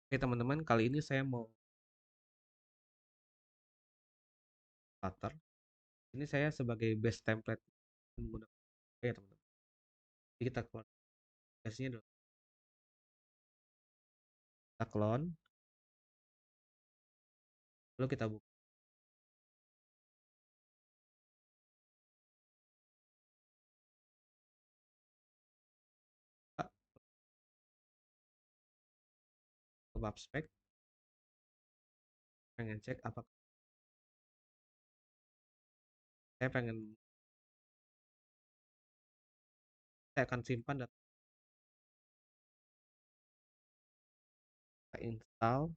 Oke teman-teman, kali ini saya mau Flutter. Ini saya sebagai base template menggunakan ya teman-teman. Jadi kita keluar base-nya dulu. Kita clone, lalu kita buka ke bab spek, pengen cek apakah saya akan simpan data install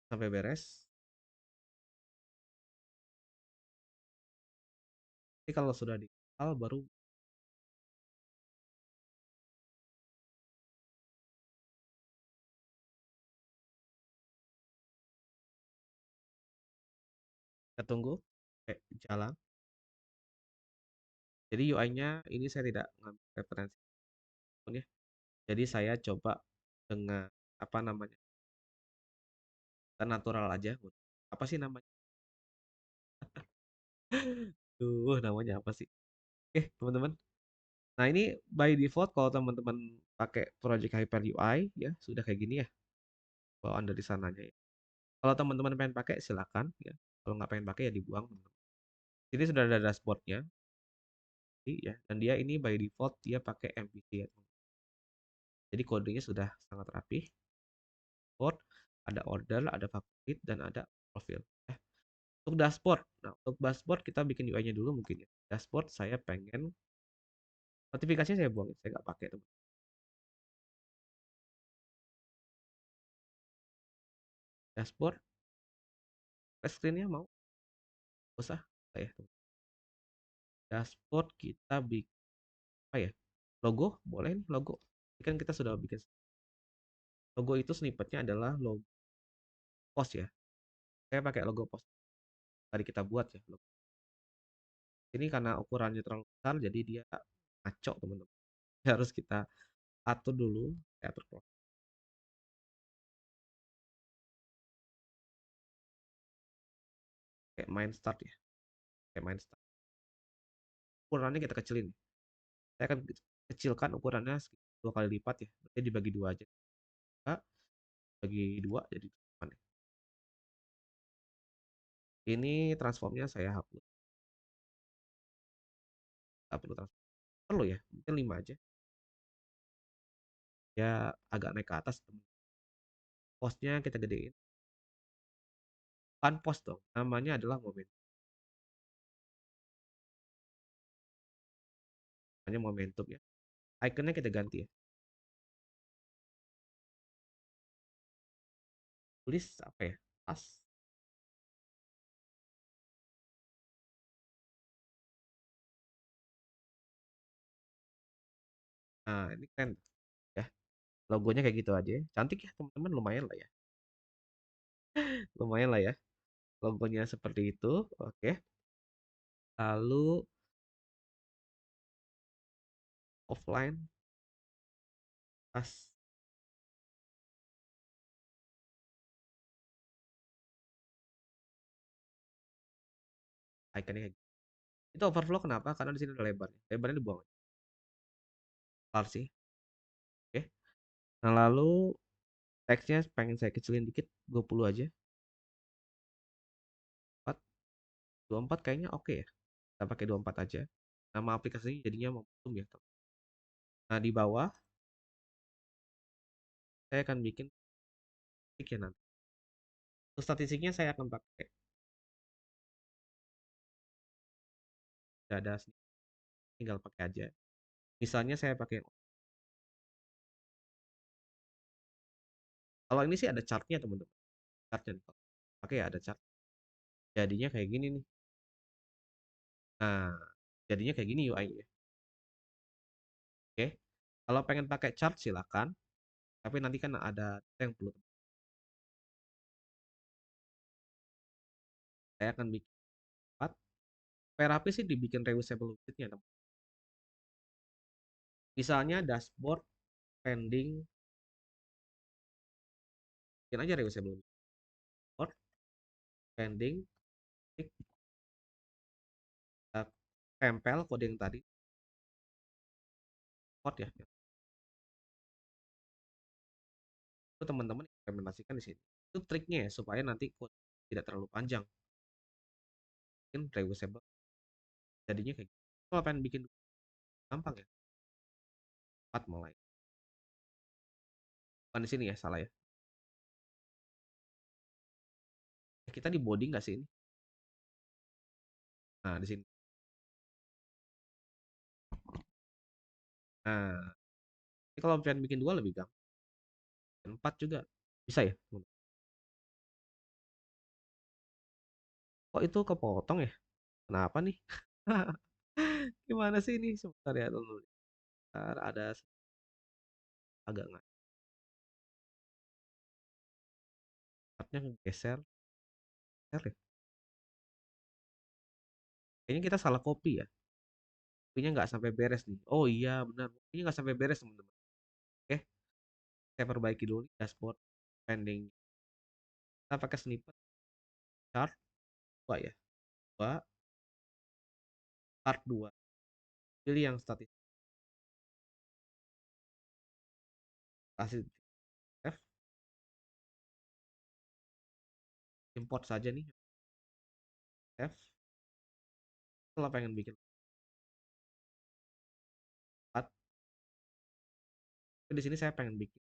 sampai beres. Jadi kalau sudah di install baru kita tunggu jalan. Jadi UI-nya ini saya tidak ngambil referensi ya. Jadi saya coba dengan apa namanya? Natural aja. Apa sih namanya? Namanya apa sih? Oke, teman-teman. Nah, ini by default kalau teman-teman pakai Project Hyper UI ya, sudah kayak gini ya, bawaan dari sananya ya. Kalau teman-teman pengen pakai silakan ya. Kalau nggak pengen pakai ya dibuang, teman-teman. Ini sudah ada dashboardnya ya, dan dia ini by default dia pakai MVC ya, teman. Jadi kodenya sudah sangat rapi. Dashboard, ada order, ada favorit, dan ada profil. Ya. Untuk dashboard, nah untuk dashboard kita bikin UI-nya dulu mungkin ya. Dashboard saya pengen notifikasinya saya buang, saya nggak pakai teman. Dashboard, screen-nya mau, usah, ya. Dashboard kita bikin apa ya? Logo, boleh nih logo. Ini kan kita sudah bikin logo itu snippetnya adalah logo post ya. Saya pakai logo post. Tadi kita buat ya logo. Ini karena ukurannya terlalu besar jadi dia ngaco teman-teman. Harus kita atur dulu, saya atur kayak main start ya. Kayak main start. Ukurannya kita kecilin. Saya akan kecilkan ukurannya dua kali lipat ya. Berarti dibagi dua aja. Kita bagi dua jadi 8 ya. Ini transformnya saya hapus. Nggak perlu transform. Perlu ya, mungkin 5 aja. Ya agak naik ke atas. Postnya kita gedein. Bukan post dong, namanya adalah momentum. Namanya momentum ya. Ikonnya kita ganti ya. Tulis apa ya? Pas. Nah, ini keren ya. Logonya kayak gitu aja. Cantik ya, teman-teman. Lumayan lah ya. Lumayan lah ya. Logonya seperti itu. Oke. Lalu offline pas ikonnya kayak gitu. Itu overflow kenapa? Karena di sini ada lebar. Lebarnya dibuang. Kelar sih. Oke. Nah, lalu teksnya pengen saya kecilin dikit. 20 aja. 4. 24 kayaknya oke ya. Kita pakai 24 aja. Nama aplikasinya jadinya momentum ya. Nah, di bawah saya akan bikin statistik ya nanti. Untuk statistiknya saya akan pakai tidak ada, tinggal pakai aja. Misalnya saya pakai kalau ini sih ada chartnya teman-teman. Chartnya nih, pakai ya ada chart. Jadinya kayak gini nih. Nah, jadinya kayak gini UI-nya. Oke. Kalau pengen pakai chart silakan. Tapi nanti kan ada yang perlu. Saya akan bikin 4. Supaya rapi sih dibikin reusable widgetnya. Misalnya dashboard pending, bikin aja reusable. Dashboard pending, klik, tempel kode yang tadi, code ya. Itu teman-teman implementasikan di sini. Itu triknya ya, supaya nanti code tidak terlalu panjang. Mungkin reusable. Jadinya kayak gitu. Kalau pengen bikin gampang ya, 4 mulai. Bukan di sini ya, salah ya. Kita di body nggak sih ini? Nah, di sini. Nah, ini kalau pengen bikin 2 lebih gampang. 4 juga. Bisa ya? Kok itu kepotong ya? Kenapa nih? Gimana sih ini? Sebentar ya, tunggu. Bentar, ada agak nggak. Chartnya geser. Geser ya? Kayaknya kita salah copy ya. Copy-nya nggak sampai beres nih. Oh iya, benar. Copy-nya nggak sampai beres, teman-teman. Oke, saya perbaiki dulu nih dashboard pending. Kita pakai snippet chart 2 ya. 2, chart 2. Pilih yang statis. Kasih F, import saja nih. F, kalau pengen bikin 4. Di sini saya pengen bikin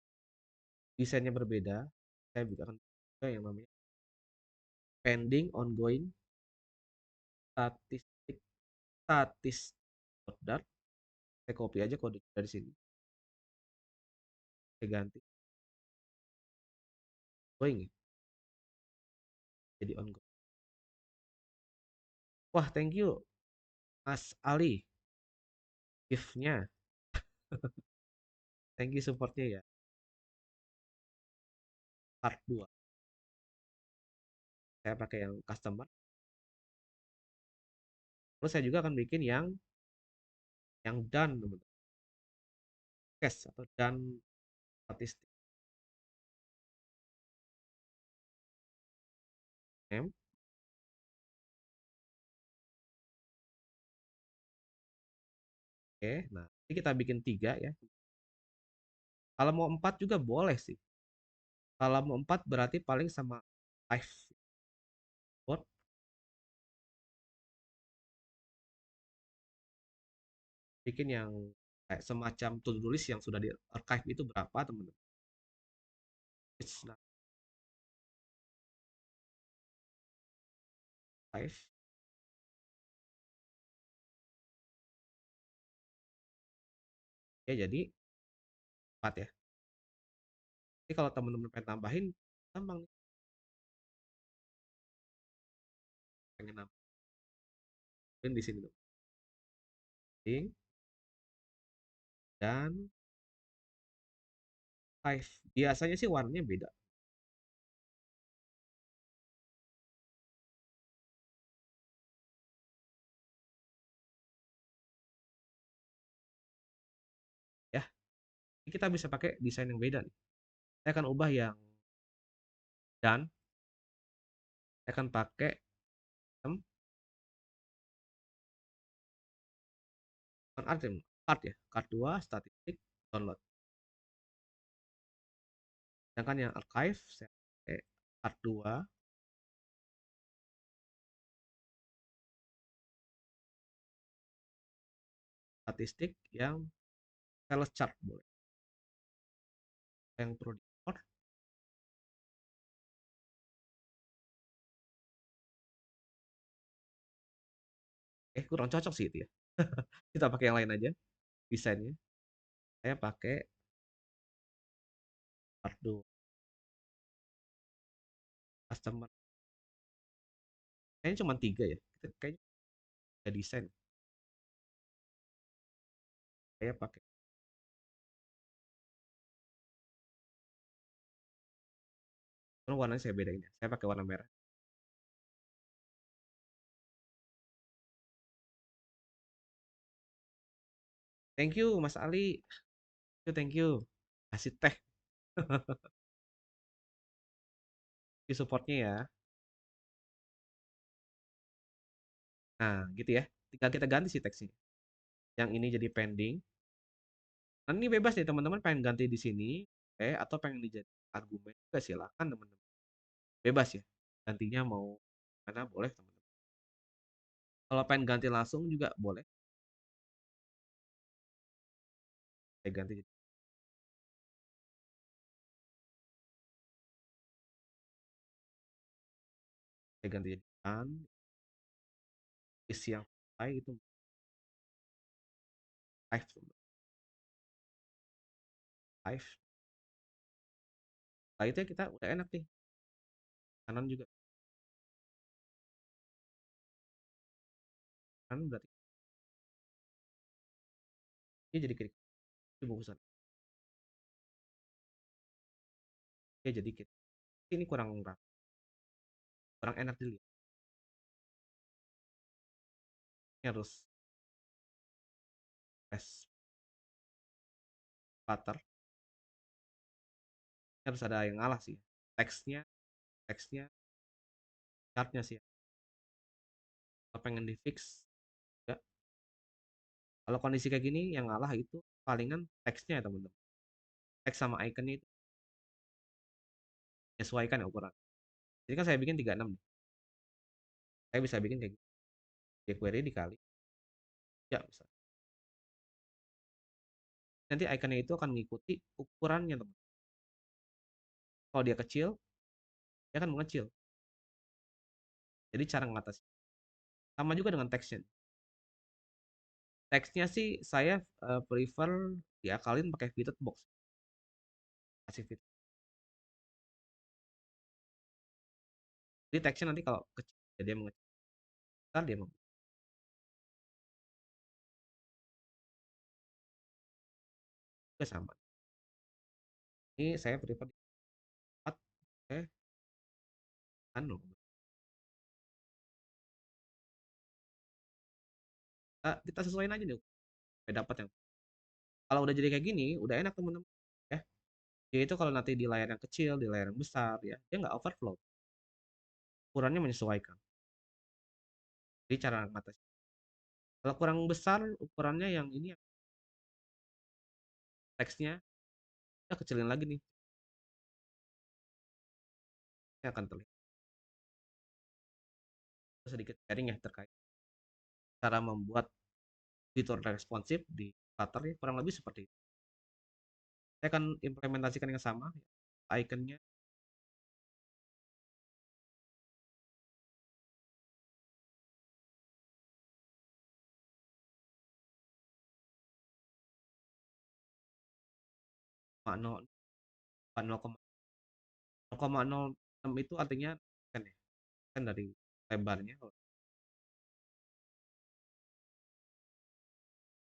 desainnya berbeda. Saya juga akan buka yang namanya pending ongoing statistik statis. Saya copy aja kode dari sini. Saya ganti ongoing ya. Jadi ongoing. Wah, thank you Mas Ali gift-nya. Thank you supportnya ya. Part 2. Saya pakai yang customer. Terus saya juga akan bikin yang done, teman-teman. Case atau done statistik. Name. Oke, nah ini kita bikin 3 ya. Kalau mau 4 juga boleh sih. Kalau mau 4 berarti paling sama 5 board. Bikin yang kayak semacam to-do list yang sudah di archive itu berapa, teman-teman. Nah, 5. Ya, jadi 4 ya. Jadi kalau teman-teman pengen tambahin, gampang nih. Pengen nambahin di sini tuh. Dan 5. Biasanya sih warnanya beda. Ya, kita bisa pakai desain yang beda nih. Saya akan ubah yang dan saya akan pakai art ya, art 2 statistik download. Sedangkan yang archive saya pakai art 2 statistik yang sales chart boleh. Yang perlu di-import kurang cocok sih itu ya. Kita pakai yang lain aja desainnya. Saya pakai art 2 customer. Kayaknya cuma 3 ya. Kita kayaknya ada desain. Saya pakai warnanya saya bedain ya. Saya pakai warna merah. Thank you Mas Ali. Thank you. Kasih teh di supportnya ya. Nah, gitu ya. Tinggal kita ganti sih teksnya. Yang ini jadi pending. Nah, ini bebas nih teman-teman pengen ganti di sini, atau pengen dijadi argumen juga silakan teman-teman. Bebas ya. Gantinya mau mana boleh teman-teman. Kalau pengen ganti langsung juga boleh. Saya ganti, saya ganti jadi kan isi yang selesai itu live, live. Setelah itu ya kita udah enak nih. Kanan juga, kanan berarti dia jadi kiri, itu bungkusan. Dia jadi kiri. Ini kurang rapi, kurang enak dilihat. Ini harus press butter. Ini harus ada yang ngalah sih. Teksnya, teksnya, chartnya sih. Kalau pengen di fix, ya. Kalau kondisi kayak gini yang ngalah itu palingan teksnya ya teman-teman. Teks sama iconnya itu menyesuaikan ya ukuran. Jadi kan saya bikin 36 nih. Saya bisa bikin kayak gitu. jQuery dikali, ya bisa. Nanti iconnya itu akan mengikuti ukurannya teman. Kalau dia kecil, dia akan mengecil. Jadi cara ngatasi. Sama juga dengan teksnya. Teksnya sih saya prefer diakalin pakai fitted box. Kasih fit. Jadi teksnya nanti kalau kecil, ya dia mengecil. Ntar dia mau. Juga sama. Ini saya prefer di 4. Eh, anu. Kita sesuaiin aja nih. Supaya dapat yang. Kalau udah jadi kayak gini, udah enak temen-temen. Ya. Dia itu kalau nanti di layar yang kecil, di layar yang besar, ya, dia nggak overflow. Ukurannya menyesuaikan. Jadi cara ngatasi. Kalau kurang besar, ukurannya yang ini ya, teksnya, kita kecilin lagi nih. Ini akan terlihat sedikit sharing ya terkait cara membuat fitur responsif di Flutter ya, kurang lebih seperti itu. Saya akan implementasikan yang sama, iconnya nol koma nol enam itu artinya kan ya, kan dari lebarnya.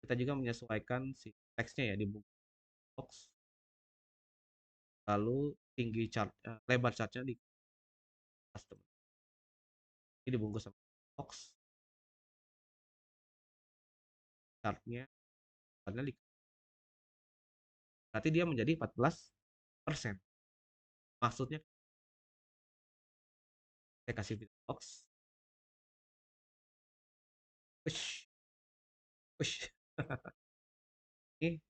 Kita juga menyesuaikan si teksnya ya di box, lalu tinggi chart, lebar chartnya di custom. Ini dibungkus sama box, chartnya, berarti dia menjadi 14%. Maksudnya saya kasih box, push, push. Ini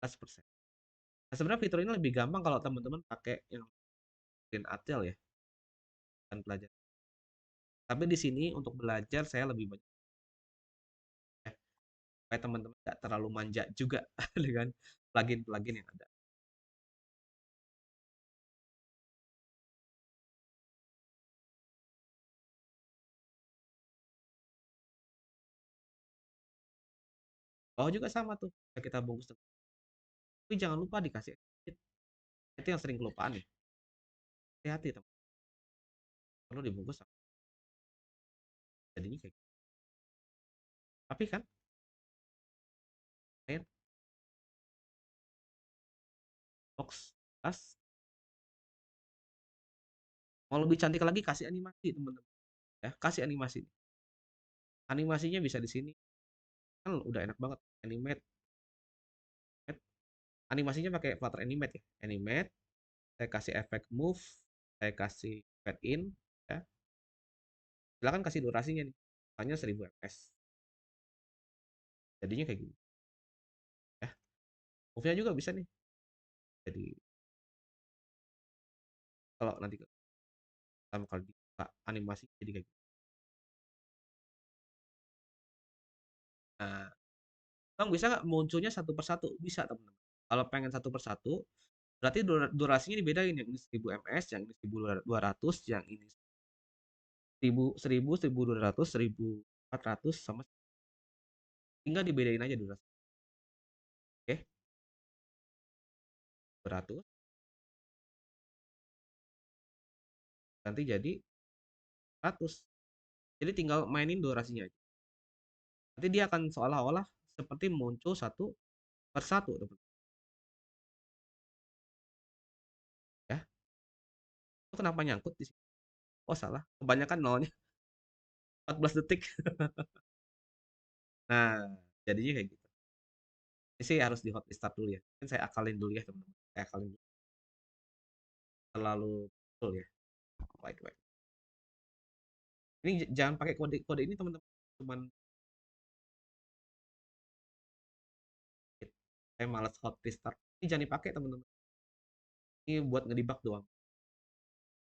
14%. Nah, sebenarnya fitur ini lebih gampang kalau teman-teman pakai yang Green Atel ya, dan belajar. Tapi di sini untuk belajar saya lebih banyak ya, supaya teman-teman tidak terlalu manja juga dengan plugin-plugin yang ada. Bawah juga sama tuh, kita bungkus. Tapi jangan lupa dikasih edit. Itu yang sering kelupaan ya. Hati-hati teman. Perlu dibungkus sama. Jadinya kayak gitu. Tapi kan, main box tas. Mau lebih cantik lagi kasih animasi teman-teman. Ya, kasih animasi. Animasinya bisa di sini. kan udah enak banget. Animate, animasinya pakai Flutter Animate ya. Animate, saya kasih efek move, saya kasih fade in, ya. Silakan kasih durasinya nih. Hanya 1000 fps. Jadinya kayak gini, ya. Move-nya juga bisa nih. Jadi kalau nanti pertama kali dibuka animasi jadi kayak gini. Nah, Bang bisa nggak munculnya satu persatu? Bisa teman-teman. Kalau pengen satu persatu, berarti durasinya dibedain. Yang ini 1000 ms, yang ini 1200, yang ini 1000, 1200, 1400 sama tinggal dibedain aja durasi. Oke, 200 nanti jadi 100. Jadi tinggal mainin durasinya aja. Nanti dia akan seolah-olah seperti muncul satu persatu, teman. Ya, itu kenapa nyangkut di sini? Oh salah, kebanyakan nolnya 14 detik. Nah, jadinya kayak gitu. Ini sih harus di hot restart dulu ya. Kan saya akalin dulu ya teman-teman. Saya akalin dulu. Terlalu betul ya. Baik, baik. Ini jangan pakai kode ini teman-teman. Cuman saya malas hot restart. Ini jangan dipakai teman-teman. Ini buat ngedebug doang.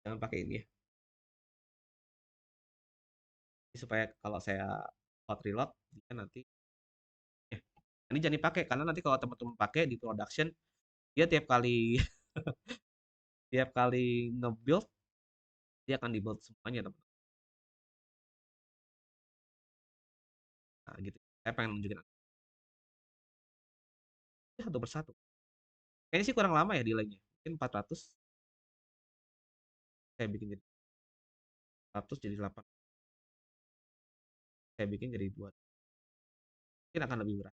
Jangan pakai ini ya. Ini supaya kalau saya hot reload, dia nanti ya. Ini jangan dipakai karena nanti kalau teman-teman pakai di production, dia tiap kali tiap kali nge-build, dia akan di-build semuanya teman-teman. Nah, gitu. Saya pengen nunjukin satu persatu. Kayaknya sih kurang lama ya delaynya. Mungkin 400 saya bikin jadi 100 jadi 8. Saya bikin jadi 2. Mungkin akan lebih murah.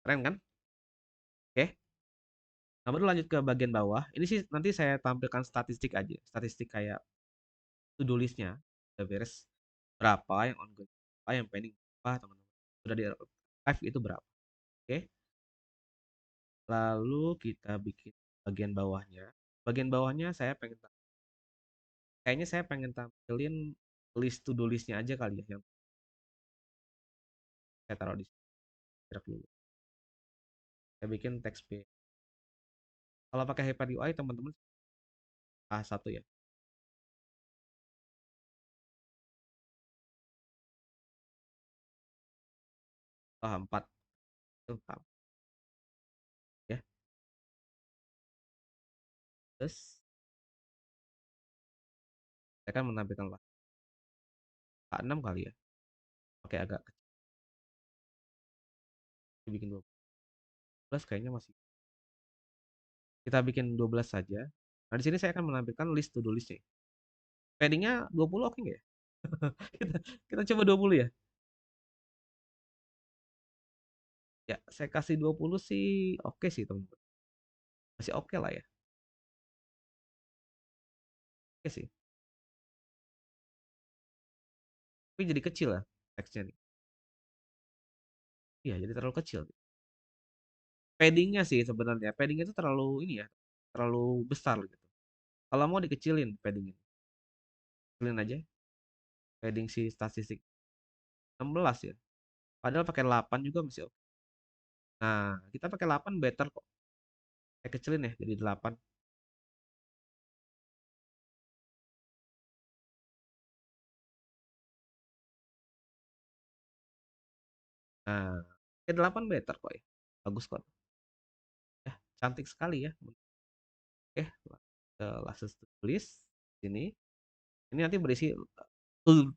Keren kan? Oke. Nah, baru lanjut ke bagian bawah. Ini sih nanti saya tampilkan statistik aja. Statistik kayak to-do list-nya. Udah beres. Berapa yang ongoing. Berapa yang pending. Berapa teman-teman. Sudah di live itu berapa. Oke. Lalu kita bikin bagian bawahnya. Bagian bawahnya saya pengen kayaknya saya pengen tampilin list to do listnya aja kali ya yang saya taruh di sini. Gerak dulu. Saya bikin text page. Kalau pakai Hyper UI teman-teman A1 ya. A4 itu ya. Terus saya kan menampilkan lah A6 kali ya. Pakai agak kecil. Bikin 12 kayaknya masih. Kita bikin 12 saja. Nah, di sini saya akan menampilkan list to do listnya. Paddingnya 20 oke nggak ya? kita, kita coba 20 ya. Ya, saya kasih 20 sih oke sih teman-teman. Masih oke lah ya. Oke sih. Tapi jadi kecil lah teksnya nih. Iya, jadi terlalu kecil. Paddingnya sih sebenarnya. Paddingnya itu terlalu ini ya. Terlalu besar gitu. Kalau mau dikecilin paddingnya. Kecilin aja. Padding si statistik 16 ya. Padahal pakai 8 juga masih oke. Nah, kita pakai 8 better kok. Saya kecilin ya jadi 8. Nah, pakai 8 better kok ya. Bagus kok. Ya, cantik sekali ya. Oke, langsung tulis sini. Ini nanti berisi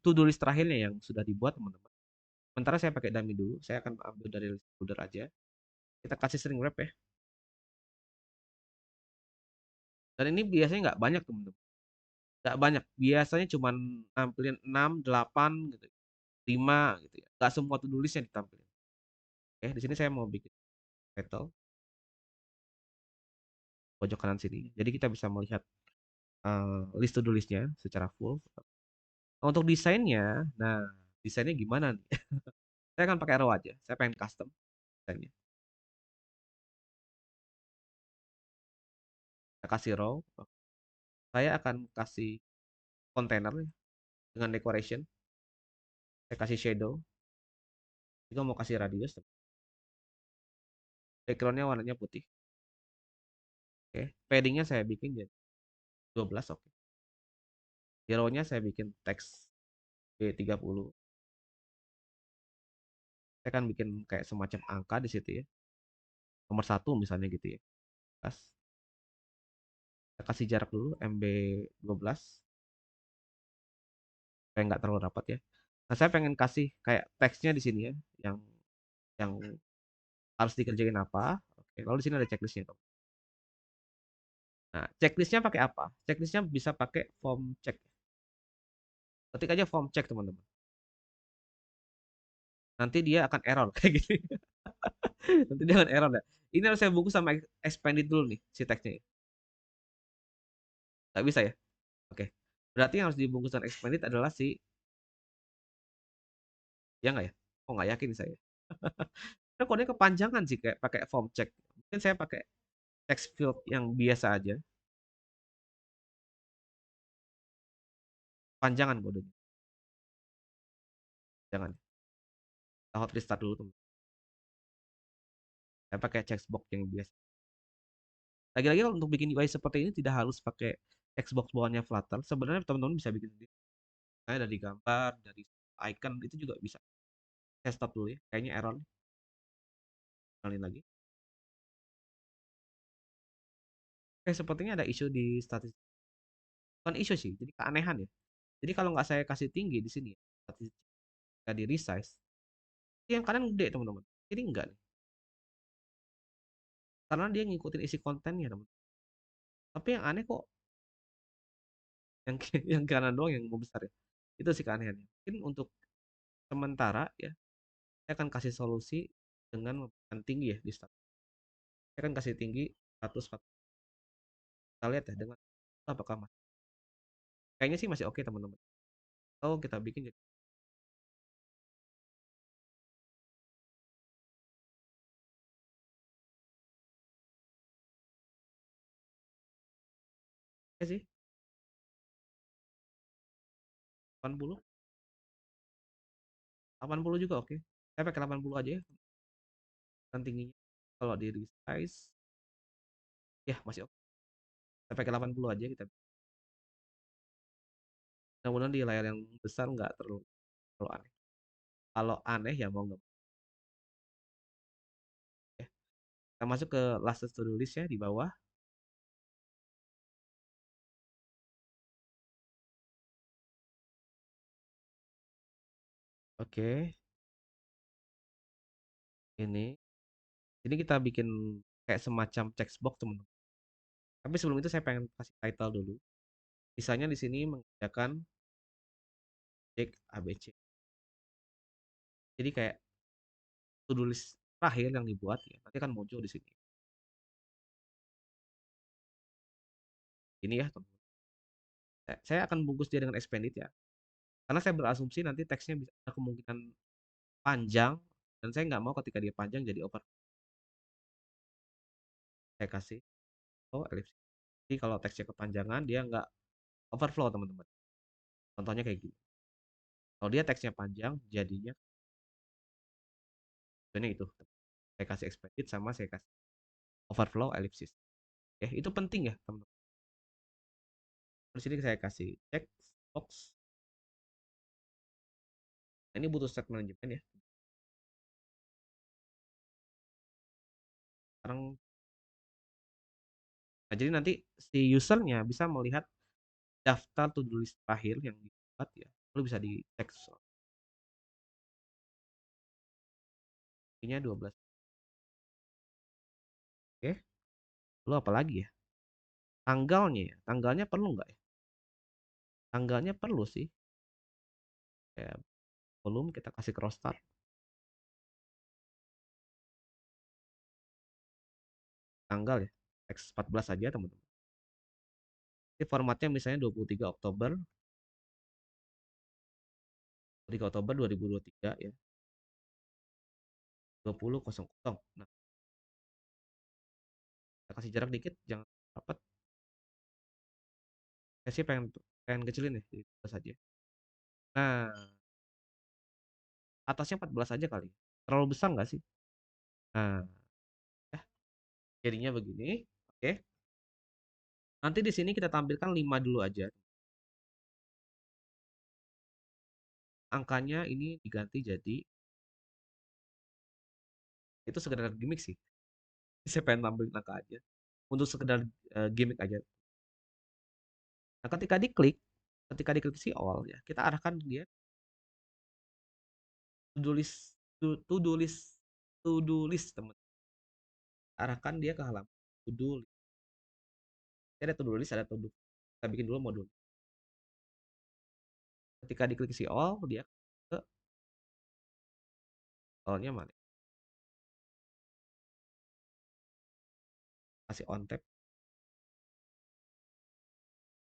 to-do list terakhirnya yang sudah dibuat teman-teman. Sementara saya pakai dummy dulu. Saya akan ambil dari list folder aja. Kita kasih string wrap ya. Dan ini biasanya nggak banyak teman-teman. Nggak banyak. Biasanya cuma nampilin 6, 8 gitu. 5 gitu ya. Nggak semua to-do list yang ditampilin. Oke, di sini saya mau bikin title pojok kanan sini. Jadi kita bisa melihat list to do listnya secara full. Nah, untuk desainnya, nah desainnya gimana nih? Saya akan pakai raw aja. Saya pengen custom desainnya. Saya kasih raw. Saya akan kasih container dengan decoration. Saya kasih shadow. Juga mau kasih radius. Backgroundnya warnanya putih. Oke. Paddingnya saya bikin jadi 12. Oke. Di row-nya saya bikin teks B30. Saya akan bikin kayak semacam angka di situ ya. Nomor satu misalnya gitu ya. Pas. Saya kasih jarak dulu MB12. Supaya nggak terlalu rapat ya. Nah, saya pengen kasih kayak teksnya di sini ya. Yang harus dikerjain apa. Oke. Lalu di sini ada checklistnya tuh. Nah, checklistnya pakai apa? Checklistnya bisa pakai form check. Ketik aja form check teman-teman. Nanti dia akan error kayak gini. Nanti dia akan error ya. Ini harus saya bungkus sama expanded dulu nih si teksnya. Nggak bisa ya? Oke. Berarti yang harus dibungkus dan expanded adalah si, ya nggak ya? Oh nggak yakin saya. Nah, kodenya kepanjangan sih kayak pakai form check. Mungkin saya pakai text field yang biasa aja. Panjangan kodenya. Jangan. Kita hot restart dulu teman. Saya pakai checkbox yang biasa. Lagi-lagi kalau untuk bikin UI seperti ini tidak harus pakai Xbox bawahnya Flutter. Sebenarnya teman-teman bisa bikin sendiri. Kayak dari gambar, dari icon itu juga bisa. Saya stop dulu ya. Kayaknya error. Kaliin lagi. Oke, sepertinya ada isu di statistik. Bukan isu sih, jadi keanehan ya. Jadi kalau nggak saya kasih tinggi di sini, statistik nggak di resize, yang kanan gede teman-teman. Ini enggak nih, karena dia ngikutin isi kontennya teman. Tapi yang aneh kok, yang yang kanan doang yang membesar ya. Itu sih keanehannya. Mungkin untuk sementara ya, saya akan kasih solusi dengan memberikan tinggi ya di statistik. Saya akan kasih tinggi 100. Kita lihat ya dengan apakah masih. Kayaknya sih masih oke teman-teman. Atau kita bikin jadi oke sih, 80, 80 juga oke. Saya pakai 80 aja ya, dan tingginya. Kalau di resize, ya masih oke. Saya pakai 80 aja kita. Mudah-mudahan di layar yang besar nggak terlalu aneh. Kalau aneh ya mau nggak mau ya. Kita masuk ke last to do list ya di bawah. Oke, ini. Ini kita bikin kayak semacam textbox teman-teman. Tapi sebelum itu saya pengen kasih title dulu. Misalnya di sini mengerjakan cek ABC. Jadi kayak to do list terakhir yang dibuat ya. Nanti akan muncul di sini. Ini ya teman. Saya akan bungkus dia dengan expanded ya. Karena saya berasumsi nanti teksnya bisa ada kemungkinan panjang dan saya nggak mau ketika dia panjang jadi over. Saya kasih oh ellipsis. Jadi kalau teksnya kepanjangan dia nggak overflow teman-teman. Contohnya kayak gini. Kalau dia teksnya panjang jadinya sebenarnya itu. Saya kasih expanded sama saya kasih overflow ellipsis. Ya, itu penting ya teman-teman. Di sini saya kasih check box. Nah, ini butuh set manajemen ya. Sekarang nah jadi nanti si usernya bisa melihat daftar to do list terakhir yang dibuat ya. Lalu bisa dicek. Ini 12. Oke. Lalu apa lagi ya? Tanggalnya ya. Tanggalnya perlu nggak ya? Tanggalnya perlu sih. Kayak volume kita kasih cross start. Tanggal ya. X14 saja teman-teman. Ini formatnya misalnya 23 Oktober 2023 ya, 20.00. Nah, kita kasih jarak dikit, jangan rapat. Saya sih pengen pengen kecilin ya, jadi 12 aja. Nah, atasnya 14 aja kali. Terlalu besar nggak sih? Nah, ya, jadinya begini. Oke. Nanti di sini kita tampilkan 5 dulu aja. Angkanya ini diganti jadi, itu sekedar gimmick sih. Saya pengen tampilin angka aja. Untuk sekedar gimmick aja. Nah, ketika diklik si all ya, kita arahkan dia to do list, to do list, to do list, teman. Arahkan dia ke halaman to do list. Jadi ada to do list, ada to do. Kita bikin dulu modul. Ketika diklik si all, dia ke all-nya mana? Kasih on tab,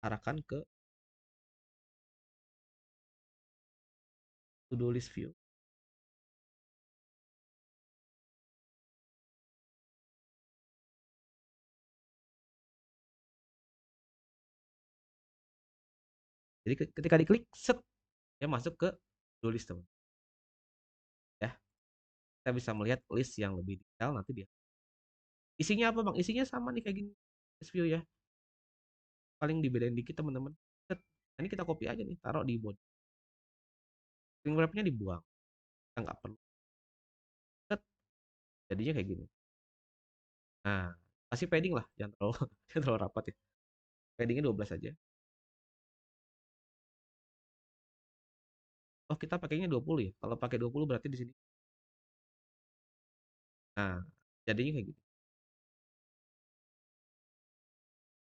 arahkan ke to do list view. Jadi ketika diklik set, dia masuk ke to do list, teman. Ya, kita bisa melihat list yang lebih detail nanti dia. Isinya apa, Bang? Isinya sama nih kayak gini. List view ya. Paling dibedain dikit, teman-teman. Set. Ini kita copy aja nih, taruh di body. String wrap-nya dibuang. Kita nggak perlu. Set. Jadinya kayak gini. Nah, kasih padding lah, jangan terlalu jangan terlalu rapat ya. Paddingnya 12 aja. Oh, kita pakainya 20 ya. Kalau pakai 20 berarti di sini. Nah, jadinya kayak gini.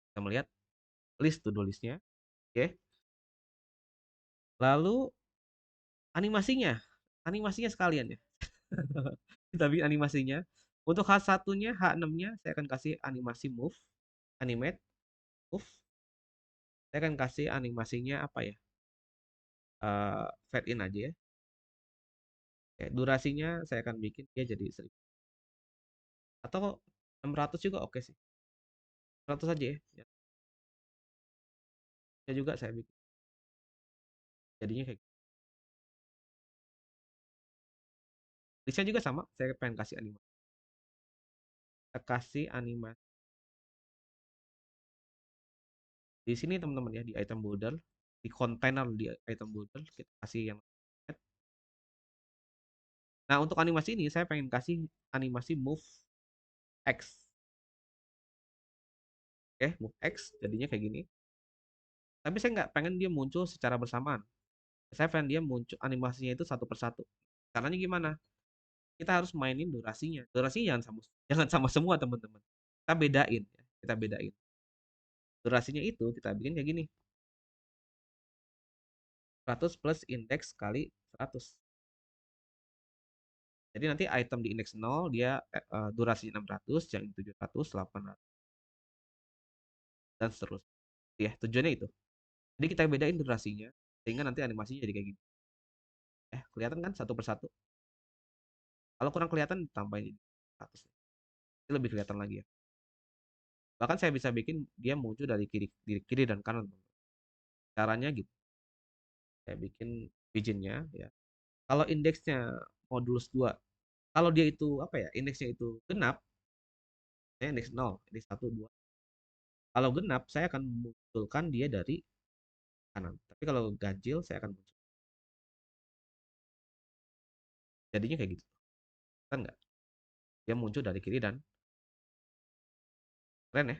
Kita melihat list to do listnya. Oke. Lalu animasinya. Animasinya sekalian ya. Kita bikin animasinya. Untuk H1-nya, H6-nya saya akan kasih animasi move, animate, move. Saya akan kasih animasinya apa ya? Fade in aja ya. Oke, durasinya saya akan bikin dia jadi 1000. Atau 600 juga oke sih. 100 aja ya. Ya juga saya bikin. Jadinya kayak gitu. Listnya juga sama, saya pengen kasih animasi. Kita kasih animasi. Di sini teman-teman ya, di item builder, di container di item builder, kita kasih yang. Nah, untuk animasi ini saya pengen kasih animasi move X. Oke, move X jadinya kayak gini. Tapi saya nggak pengen dia muncul secara bersamaan. Saya pengen dia muncul animasinya itu satu persatu. Caranya gimana? Kita harus mainin durasinya. Durasinya jangan sama semua, teman-teman. Kita bedain ya. Kita bedain. Durasinya itu kita bikin kayak gini. 100 plus indeks kali 100. Jadi nanti item di indeks 0 dia durasinya 600, yang 700, 800 dan seterusnya. Ya, tujuannya itu. Jadi kita bedain durasinya sehingga nanti animasinya jadi kayak gini. Kelihatan kan satu persatu. Kalau kurang kelihatan tambahin 100. Ini lebih kelihatan lagi ya. Bahkan saya bisa bikin dia muncul dari kiri dan kanan. Caranya gitu. Saya bikin bijinnya ya. Kalau indeksnya modulus 2, kalau dia itu apa ya? Indeksnya itu genap, saya indeks 0, indeks 1, 2. Kalau genap, saya akan munculkan dia dari kanan. Tapi kalau ganjil, saya akan muncul. Jadinya kayak gitu. Kan nggak? Dia muncul dari kiri dan keren ya.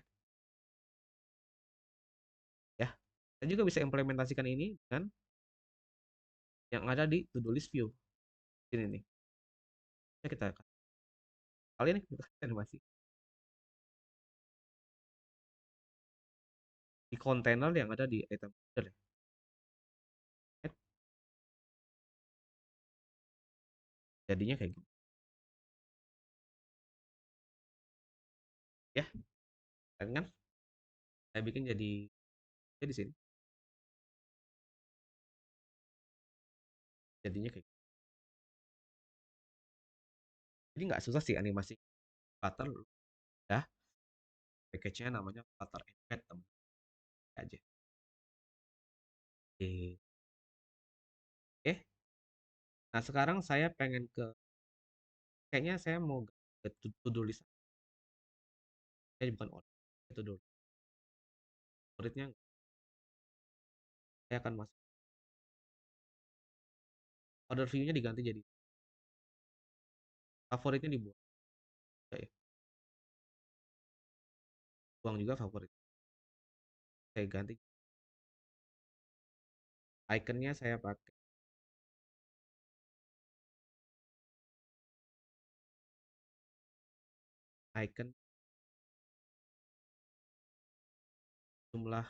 Ya. Saya juga bisa implementasikan ini dengan yang ada di to-do list view. Ini nih. Ya, kita kalian nih kita animasi di kontainer yang ada di item builder. Jadinya kayak gitu. Ya, keren kan? Saya bikin jadi di sini. Jadinya kayak jadi nggak susah sih animasi Flutter ya, package-nya namanya Flutter Embed teman aja. Oke. Oke. Nah, sekarang saya pengen kayaknya saya mau ke to-do list. Bukan order, to-do list. Favoritnya saya akan masuk. Order view-nya diganti jadi favoritnya dibuang. Ya, ya. Buang juga favorit. Saya ganti ikonnya saya pakai icon jumlah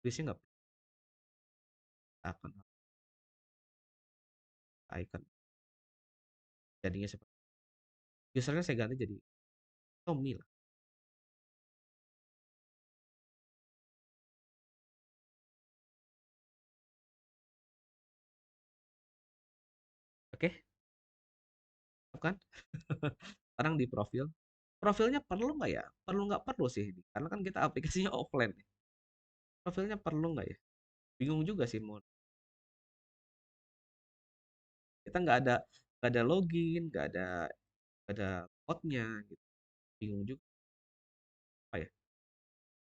tulisnya nggak akan icon jadinya seperti usernya saya ganti jadi Tommy lah. Oke, kan? Sekarang di profilnya perlu nggak ya? Perlu nggak perlu sih, karena kan kita aplikasinya offline. Profilnya perlu nggak ya? Bingung juga sih mau. Kita nggak ada login, nggak ada code-nya gitu. Bingung juga apa ya?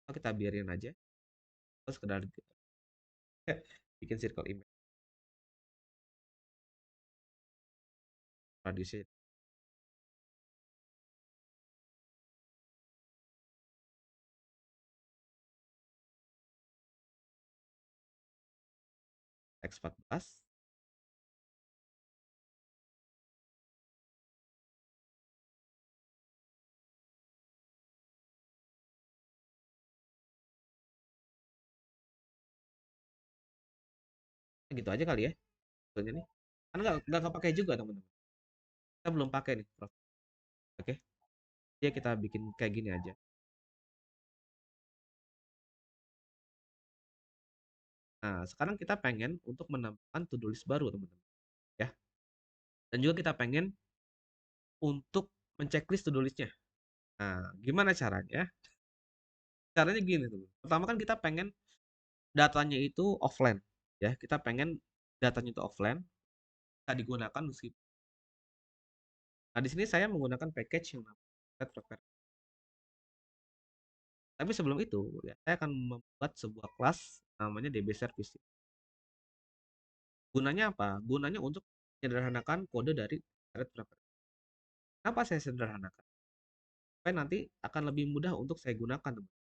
Oh, kita biarin aja. Terus sekedar bikin circle image radiusnya X14. Gitu aja kali ya. Sebetulnya nih. Karena nggak kepake juga teman-teman. Kita belum pakai nih, Prof. Oke. Ya kita bikin kayak gini aja. Nah, sekarang kita pengen untuk menambahkan to-do list baru, teman-teman. Ya. Dan juga kita pengen untuk menceklis to-do listnya. Nah, gimana caranya? Caranya gini, tuh. Pertama kan kita pengen datanya itu offline. Ya, kita pengen datanya itu offline, bisa digunakan meskipun. Nah, di sini saya menggunakan package yang namanya Red Rocket. Tapi sebelum itu, ya, saya akan membuat sebuah kelas namanya DB Service. Gunanya apa? Gunanya untuk menyederhanakan kode dari Red Rocket. Kenapa saya sederhanakan? Supaya nanti akan lebih mudah untuk saya gunakan, teman.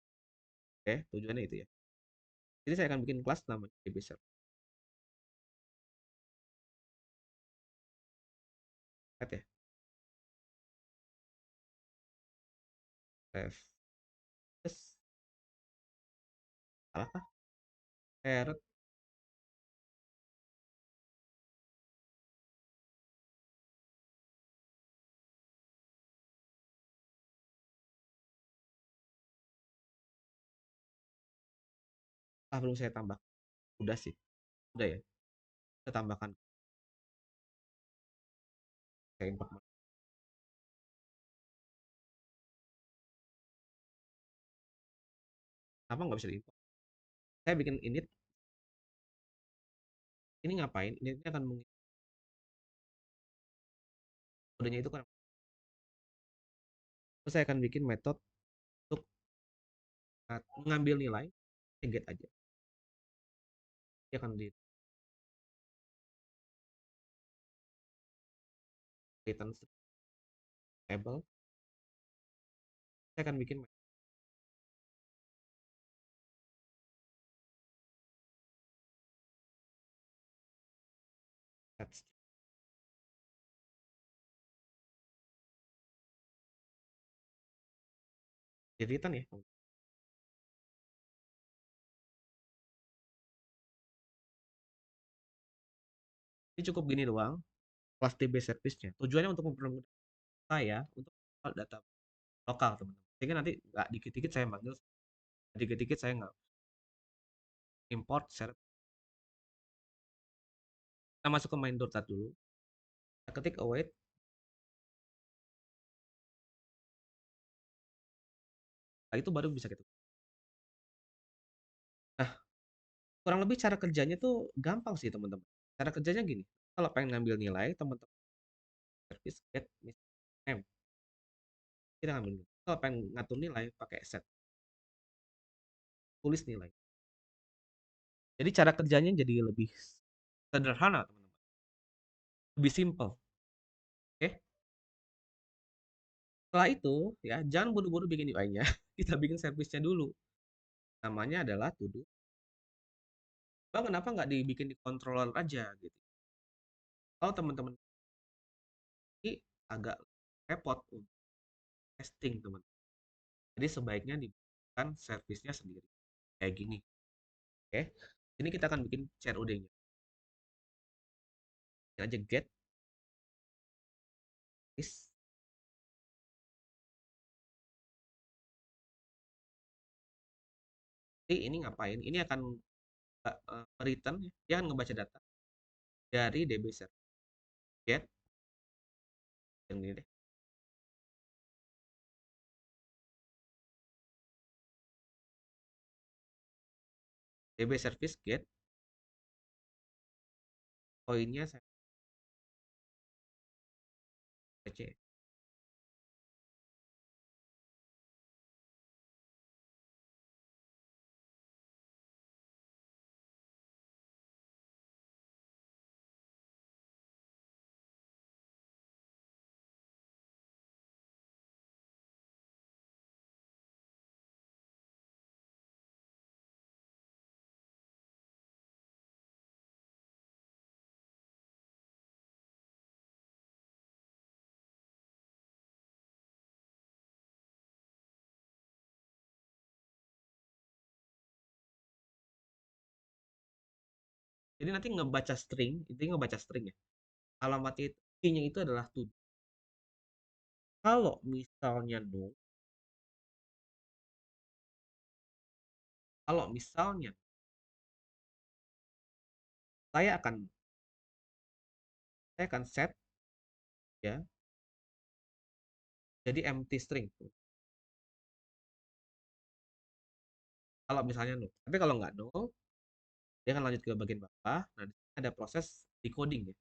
Oke, tujuannya itu ya. Jadi saya akan bikin kelas namanya DB Service. Lihat ya. Service. Salah kah? Red. Belum saya tambah. Udah sih. Udah ya. Saya tambahkan. Saya import. Kenapa nggak bisa diimport? Saya bikin init. Ini ngapain? Ini akan kodenya itu kan. Terus saya akan bikin metode untuk mengambil nilai. Get aja. Dia akan di return table. Saya akan bikin metode di return ya. Ini cukup gini doang. Kelas DB service-nya. Tujuannya untuk mempermudah saya untuk data lokal, teman-teman. Sehingga nanti nggak dikit-dikit saya manggil, dikit-dikit saya nggak. import share. Kita masuk ke main.tat dulu. Kita ketik await. Setelah itu baru bisa kita. Nah, kurang lebih cara kerjanya tuh gampang sih teman-teman. Cara kerjanya gini. Kalau pengen ngambil nilai, teman-teman service get name. Kita ngambil nilai. Kalau pengen ngatur nilai, pakai set. Tulis nilai. Jadi cara kerjanya jadi lebih sederhana, teman-teman. Lebih simple. Oke. Setelah itu, ya jangan buru-buru bikin UI-nya. Kita bikin service-nya dulu. Namanya adalah to do. Bang, kenapa nggak dibikin di controller aja gitu? Kalau teman-teman ini agak repot untuk testing, teman. Jadi sebaiknya dibuatkan service-nya sendiri. Kayak gini. Oke. Ini kita akan bikin CRUD-nya. Ini aja get is. Jadi ini ngapain? Ini akan return, dia akan ngebaca data dari DB service. Get yang ini deh. DB service get poinnya saya baca. Jadi nanti ngebaca string, itu ngebaca string ya. Alamatnya itu, key-nya itu adalah to. Kalau misalnya no, kalau misalnya saya akan saya akan set ya jadi empty string. Kalau misalnya no. Tapi kalau nggak no, dia akan lanjut ke bagian bawah. Nah, di sini ada proses decoding ya.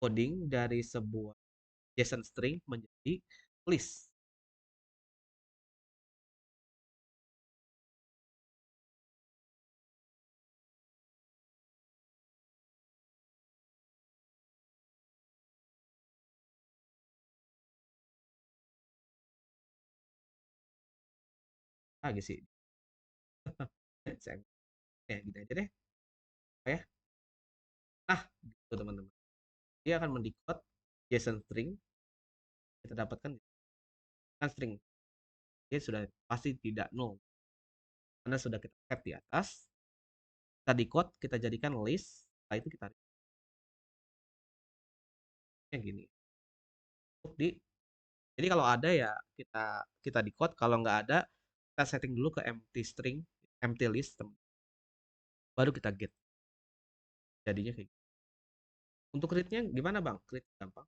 Coding dari sebuah JSON string menjadi list. Ah, gitu sih. Ya, gitu aja deh. Ya. Nah, gitu teman-teman. Dia akan mendecode JSON string kita dapatkan kan string. Dia sudah pasti tidak null. Karena sudah kita set di atas, kita decode, kita jadikan list, setelah itu kita yang gini. Di Jadi kalau ada ya kita kita decode, kalau nggak ada kita setting dulu ke empty string, empty list, baru kita get. Jadinya kayak gitu. Untuk read-nya gimana Bang? Read gampang.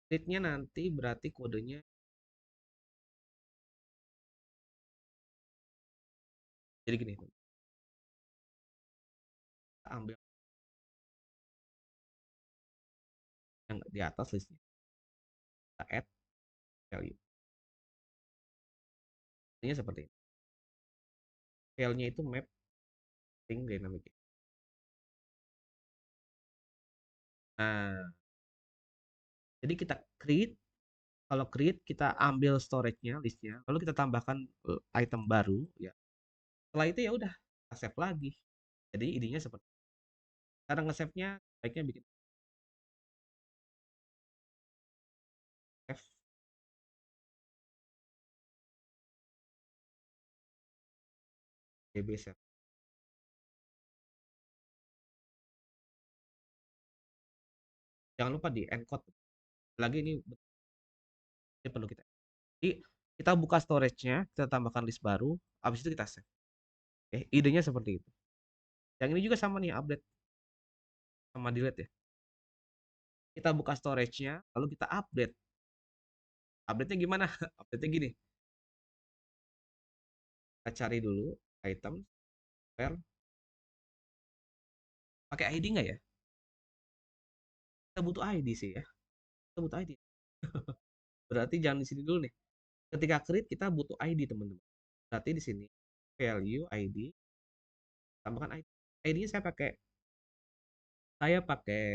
Read-nya nanti berarti kodenya jadi gini. Kita ambil yang di atas listnya. Kita add value. Ini seperti ini. Value-nya itu map string dynamic. Nah, jadi kita create, kalau create kita ambil storage-nya, listnya, lalu kita tambahkan item baru ya. Setelah itu ya udah kita save lagi. Jadi idenya seperti cara nge-save-nya baiknya bikin save db save. Jangan lupa di encode. Lagi ini perlu kita. Jadi Kita buka storage-nya, kita tambahkan list baru, habis itu kita save. Oke, idenya seperti itu. Yang ini juga sama nih, update sama delete ya. Kita buka storage-nya, lalu kita update. Update-nya gimana? Update-nya gini. Kita cari dulu item, where, pakai ID nggak ya? Kita butuh ID sih ya. Kita butuh ID. Berarti jangan di sini dulu nih. Ketika create kita butuh ID teman-teman. Berarti di sini value ID, tambahkan ID. ID-nya saya pakai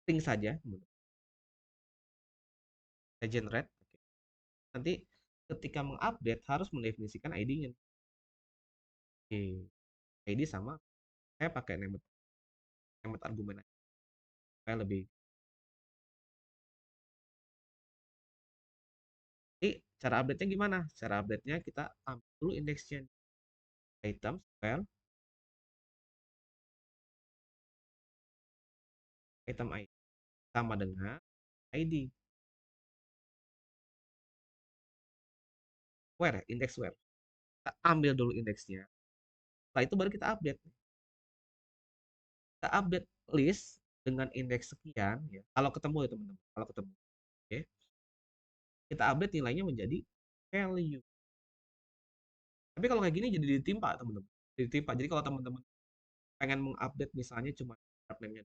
string saja, teman-teman. Saya generate. Nanti ketika mengupdate harus mendefinisikan ID-nya. Oke, ID sama saya pakai name argumen aja. Supaya lebih. Jadi cara update-nya gimana? Cara update-nya kita ambil dulu indeksnya. Item, file, item ID sama dengan ID. Where, index where. Kita ambil dulu indeksnya. Setelah itu baru kita update. Kita update list dengan indeks sekian ya. Kalau ketemu ya teman-teman, kalau ketemu. Oke. Kita update nilainya menjadi value. Tapi kalau kayak gini jadi ditimpa teman-teman. Ditimpa. Jadi kalau teman-teman pengen mengupdate misalnya cuma name-nya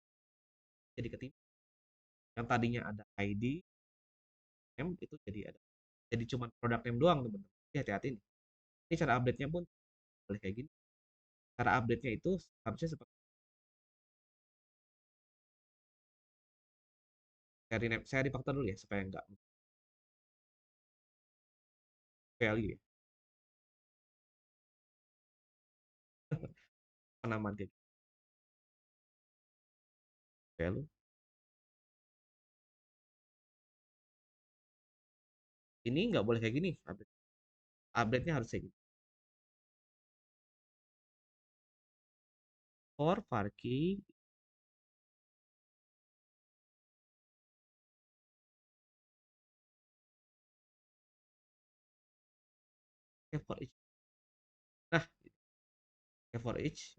jadi ketimpa. Yang tadinya ada ID, name itu jadi cuma product name doang teman-teman. Hati-hati nih. Ini cara update-nya pun boleh kayak gini. Cara update-nya itu harusnya seperti saya refactor dulu ya supaya enggak value ya. Penamaan kayak gitu. Value. Ini nggak boleh kayak gini. Update-nya harus kayak gini. For Farki for each. Nah, for each.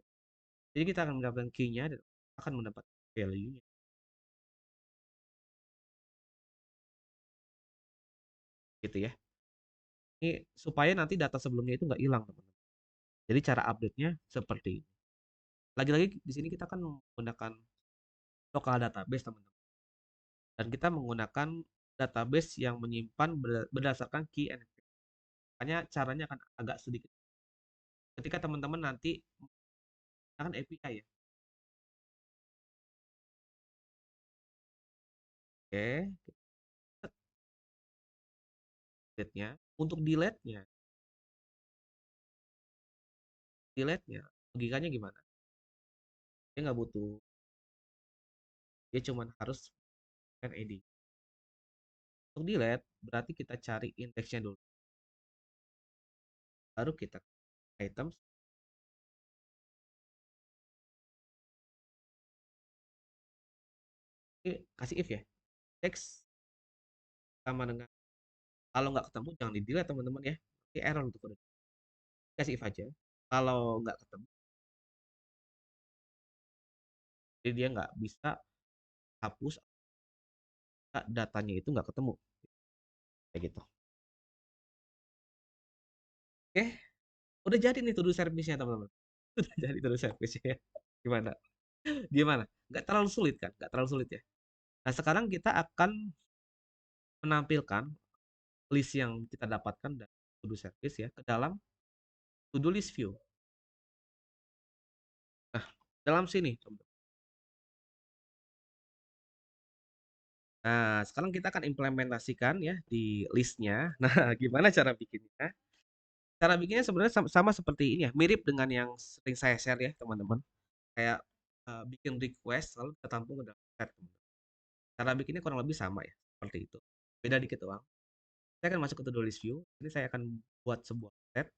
Jadi kita akan mendapatkan key-nya dan akan mendapat value-nya. Gitu ya. Ini supaya nanti data sebelumnya itu nggak hilang, teman-teman. Jadi cara update-nya seperti ini. Lagi-lagi di sini kita akan menggunakan local database, teman-teman. Dan kita menggunakan database yang menyimpan berdasarkan key and value. Makanya caranya akan agak sedikit. Ketika teman-teman nanti menggunakan API ya. Oke, update-nya. Untuk delete-nya, logikanya gimana? Dia nggak butuh, dia cuma harus kan ID. Untuk delete, berarti kita cari indeksnya dulu. Baru kita items. Ini kasih if ya. Text sama dengan kalau nggak ketemu jangan di delete teman-teman ya. Ini error untuk kode. Kasih if aja. Kalau nggak ketemu, jadi dia nggak bisa hapus datanya itu nggak ketemu. Kayak gitu. Oke, udah jadi nih to do service-nya teman-teman. Udah jadi to do service-nya. Gimana? Gimana? Nggak terlalu sulit kan? Nggak terlalu sulit ya. Nah, sekarang kita akan menampilkan list yang kita dapatkan dari to do service ya ke dalam to do list view. Nah, dalam sini. Nah, sekarang kita akan implementasikan ya di listnya. Nah, gimana cara bikinnya? Cara bikinnya sebenarnya sama seperti ini ya, mirip dengan yang sering saya share ya, teman-teman. Kayak bikin request lalu kita tampung ke dalam chat. Cara bikinnya kurang lebih sama ya, seperti itu. Beda dikit doang. Saya akan masuk ke to-do list view. Ini saya akan buat sebuah tab,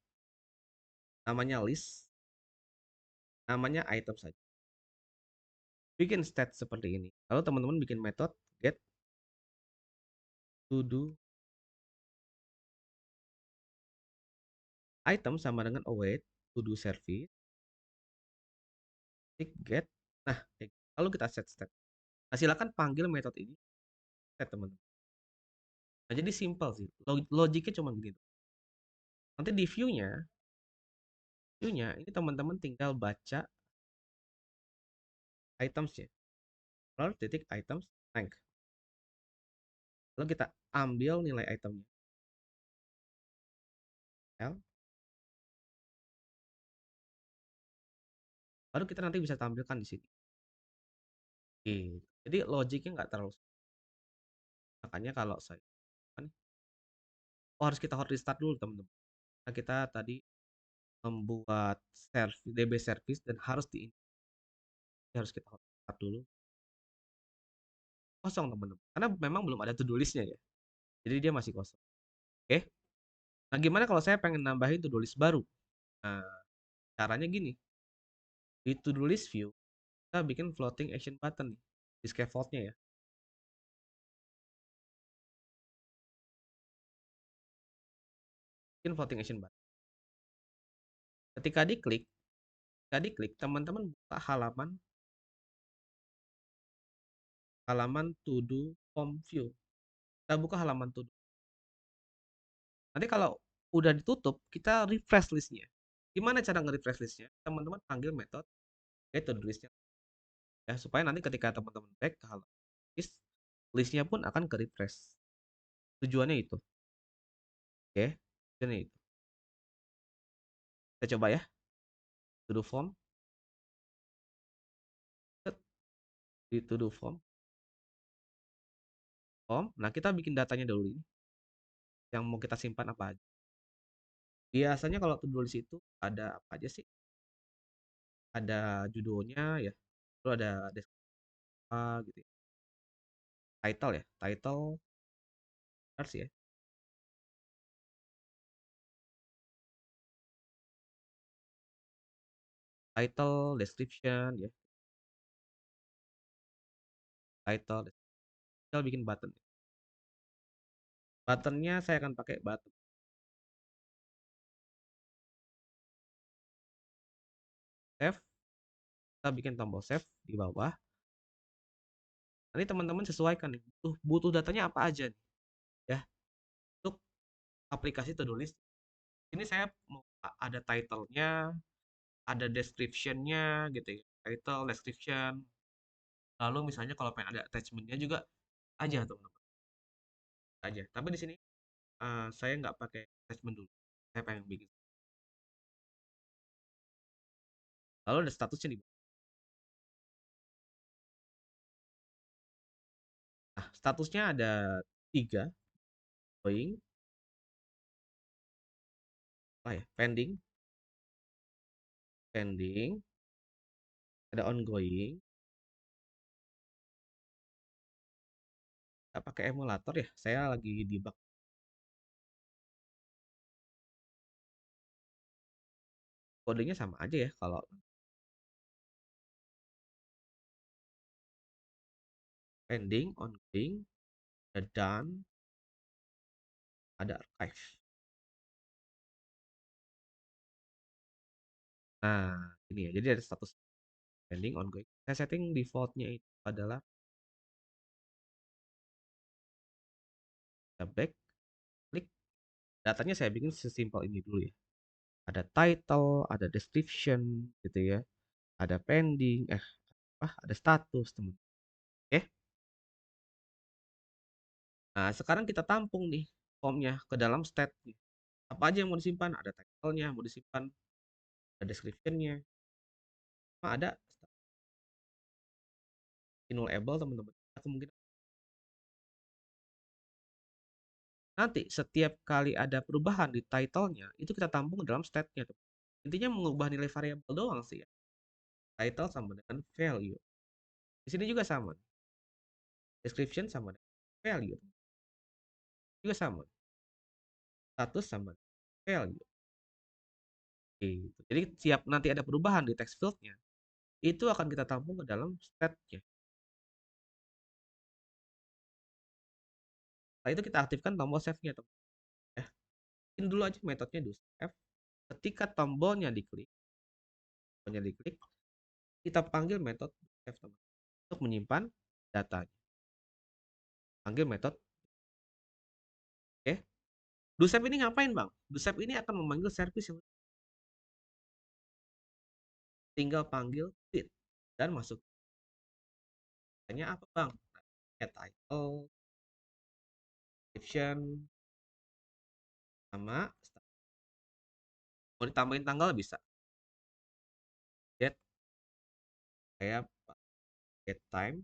namanya list, namanya item saja. Bikin state seperti ini. Lalu teman-teman bikin metode get to do Item sama dengan await, to do service, tick get. Nah, lalu kita set state. Nah, silakan panggil metode ini set teman-teman. Nah, jadi simple sih. Logiknya cuma begitu. Nanti di view-nya ini teman-teman tinggal baca items ya. Lalu titik items rank. Lalu kita ambil nilai itemnya. L. Baru kita nanti bisa tampilkan di sini. Gitu. Jadi logiknya nggak terlalu. Makanya kalau saya kan, harus kita hot restart dulu teman-teman. Nah, kita tadi membuat DB service dan harus kita hot restart dulu. Kosong teman-teman. Karena memang belum ada to-do list-nya ya. Jadi dia masih kosong. Oke. Nah, gimana kalau saya pengen nambahin to-do list baru? Nah, caranya gini. Di to-do list view, kita bikin floating action button nih di scaffold-nya ya. Bikin floating action button. Ketika diklik, teman-teman buka halaman to do form view. Kita buka halaman to do. Nanti kalau udah ditutup, kita refresh listnya. Gimana cara nge-refresh listnya? Teman-teman panggil metode get to do listnya ya, supaya nanti ketika teman-teman back ke halaman listnya pun akan ke refresh. Tujuannya itu. Oke, tujuannya itu. Kita coba ya. To do form. Di to do form. Nah, kita bikin datanya dulu ini. Yang mau kita simpan apa aja. Biasanya kalau to do list itu ada apa aja sih? Ada judulnya ya. Lalu ada deskripsi gitu ya. Title ya. Title harus ya. Title, description ya. Title, tinggal bikin button. Buttonnya saya akan pakai button save. Kita bikin tombol save di bawah. Nanti teman-teman sesuaikan nih, butuh datanya apa aja nih, ya, untuk aplikasi to-do list. Ini saya mau ada title-nya, ada description-nya gitu ya. Title, description. Lalu misalnya kalau pengen ada attachment-nya juga aja teman-teman. Aja. Tapi di sini saya nggak pakai attachment dulu. Saya pengen bikin. Lalu ada statusnya di bawah. Nah, statusnya ada 3. Going, pending, ada ongoing. Nggak pakai emulator ya, saya lagi debug. Kodenya sama aja ya, kalau pending, ongoing, ada done, ada archive. Nah, ini ya, jadi ada status pending, ongoing. Saya setting defaultnya itu adalah kita back, klik, datanya saya bikin sesimpel ini dulu ya. Ada title, ada description gitu ya, ada pending, ada status teman. Oke. Nah, sekarang kita tampung nih formnya ke dalam state. Apa aja yang mau disimpan? Ada title-nya, mau disimpan, ada description-nya, ada nullable teman-teman. Kemungkinan nanti setiap kali ada perubahan di title-nya, itu kita tampung ke dalam state-nya. Intinya mengubah nilai variabel doang sih ya. Title sama dengan value. Di sini juga sama. Description sama dengan value. Juga sama. Status sama dengan value. Gitu. Jadi siap nanti ada perubahan di text field-nya, itu akan kita tampung ke dalam state-nya. Setelah itu kita aktifkan tombol save-nya. Ya. Ini dulu aja metodenya do save. Ketika tombolnya diklik, kita panggil metode save untuk menyimpan datanya. Panggil metode, oke. DoSave ini ngapain, Bang? DoSave ini akan memanggil service yang tinggal panggil read dan masuk. Tanya apa, Bang? Add title, description, sama mau ditambahin tanggal bisa. Date kayak get time.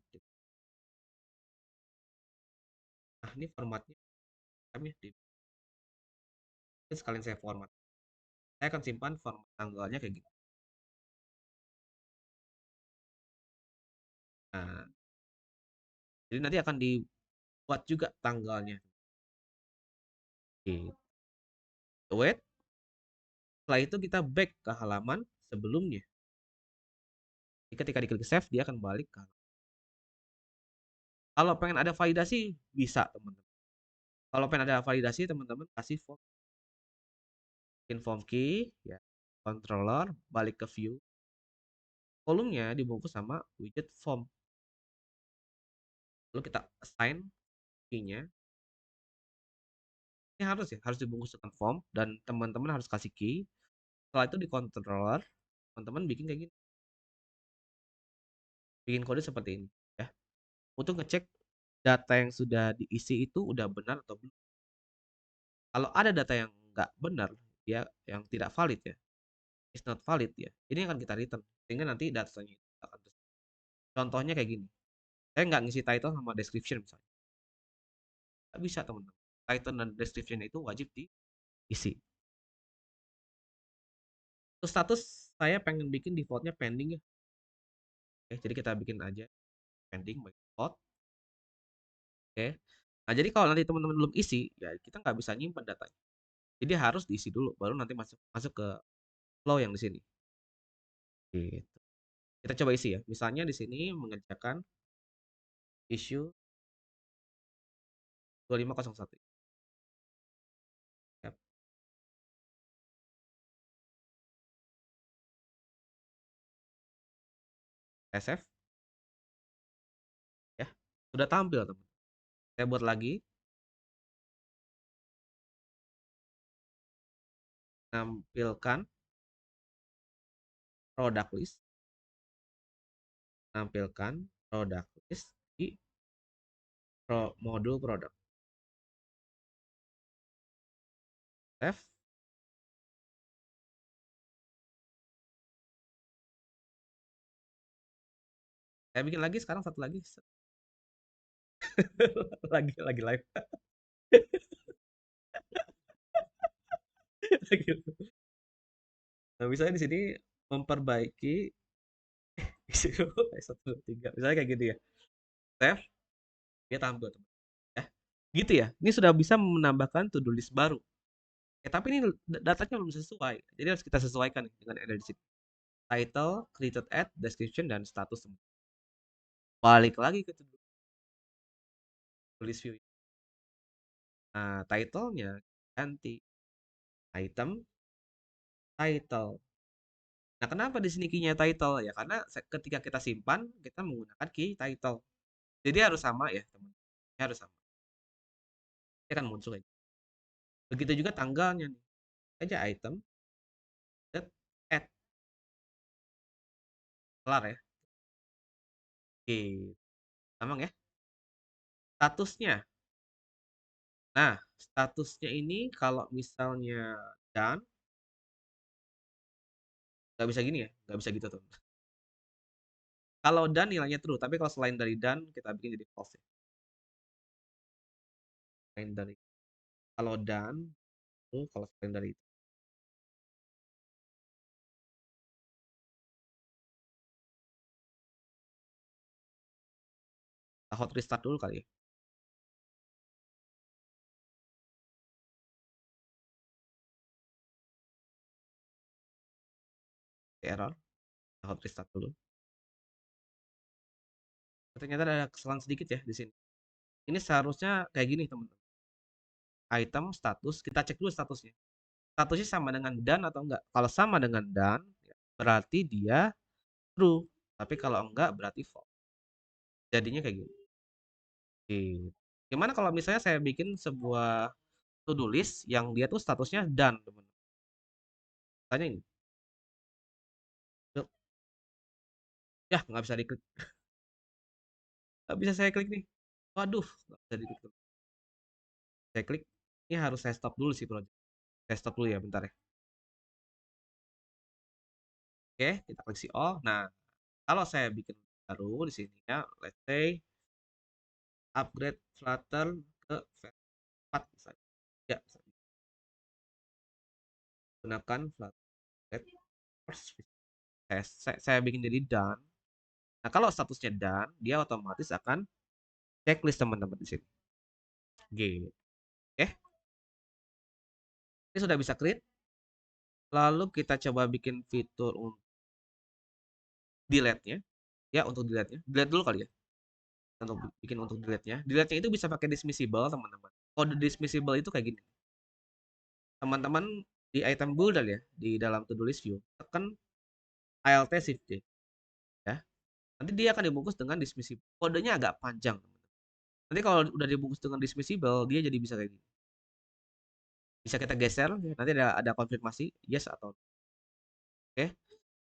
Nah, ini formatnya kami di sekalian saya format. Saya akan simpan format tanggalnya kayak gitu. Nah, jadi nanti akan dibuat juga tanggalnya. Gitu. Wait, setelah itu kita back ke halaman sebelumnya. Ketika diklik save, dia akan balik ke halaman. Kalau pengen ada validasi, bisa teman-teman. Kalau pengen ada validasi, teman-teman kasih form key, ya, controller, balik ke view. Kolomnya dibungkus sama widget form. Lalu kita assign key-nya. Ini harus dibungkus dengan form dan teman-teman harus kasih key. Setelah itu di controller, teman-teman bikin kayak gini. Bikin kode seperti ini, ya. Untuk ngecek data yang sudah diisi itu udah benar atau belum. Kalau ada data yang nggak benar, ya, yang tidak valid ya, is not valid ya, ini akan kita return. Sehingga nanti datanya akan terus. Contohnya kayak gini. Saya nggak ngisi title sama description misalnya. Nggak bisa teman-teman. Title dan description itu wajib diisi. Terus status saya pengen bikin defaultnya pending ya. Oke, jadi kita bikin aja pending by default. Oke. Nah, jadi kalau nanti teman-teman belum isi, ya kita nggak bisa nyimpan datanya. Jadi harus diisi dulu, baru nanti masuk ke flow yang di sini. Gitu. Kita coba isi ya. Misalnya di sini mengerjakan issue 2501. Yap. SF ya. Sudah tampil, teman. Saya buat lagi. Nampilkan product list. Nampilkan product list di modul product. Save. Saya bikin lagi sekarang satu lagi. lagi live. Nah, misalnya di sini memperbaiki issue 123. Misalnya kayak gitu ya. Save, dia tampil, teman. Ya. Gitu ya. Ini sudah bisa menambahkan to-do list baru. Tapi ini datanya belum sesuai. Jadi harus kita sesuaikan dengan yang ada di sini. Title, created at, description, dan status. Balik lagi ke to-do list view. Nah, title-nya ganti item title. Nah, kenapa di sini key-nya title? Ya karena ketika kita simpan, kita menggunakan key title. Jadi harus sama ya, teman. Harus sama. Dia akan muncul aja. Begitu juga tanggalnya nih. Aja item add. Kelar ya. Oke. Gampang ya. Statusnya. Nah, statusnya ini kalau misalnya done, nggak bisa gini ya. Nggak bisa gitu tuh. Kalau done nilainya true, tapi kalau selain dari done, kita bikin jadi false ya. Selain dari kalau done, kalau selain dari itu. Hot restart dulu kali ya. Error. Hot restart dulu. Ternyata ada kesalahan sedikit ya di sini. Ini seharusnya kayak gini, teman-teman. Item status, kita cek dulu statusnya. statusnya sama dengan done atau enggak. Kalau sama dengan done, ya, berarti dia true. Tapi kalau enggak, berarti false. Jadinya kayak gini. Oke. Gimana kalau misalnya saya bikin sebuah to-do list yang dia tuh statusnya done, teman. Tanya ini. Tuh. Ya, nggak bisa diklik. Nggak bisa saya klik nih. Waduh, nggak bisa diklik. Saya klik. Ini harus saya stop dulu sih, project. Saya stop dulu ya, bentar ya. Oke, kita klik see all. Nah, kalau saya bikin baru di sini ya, let's say upgrade Flutter ke versi 4 misalnya. Ya, gunakan Flutter first. Saya bikin jadi done. Nah, kalau statusnya done, dia otomatis akan checklist teman-teman di sini. Gitu. Oke, ini sudah bisa create. Lalu kita coba bikin fitur untuk delete-nya. Ya, untuk delete-nya. Delete dulu kali ya. Untuk bikin untuk delete-nya. Delete-nya itu bisa pakai dismissible, teman-teman. Kode dismissible itu kayak gini. Teman-teman di item builder ya, di dalam to-do list view, tekan Alt Shift D, ya. Nanti dia akan dibungkus dengan dismissible. Kodenya agak panjang. Nanti kalau udah dibungkus dengan dismissible, dia jadi bisa kayak gini. Bisa kita geser, ya. Nanti ada konfirmasi yes atau no. Oke.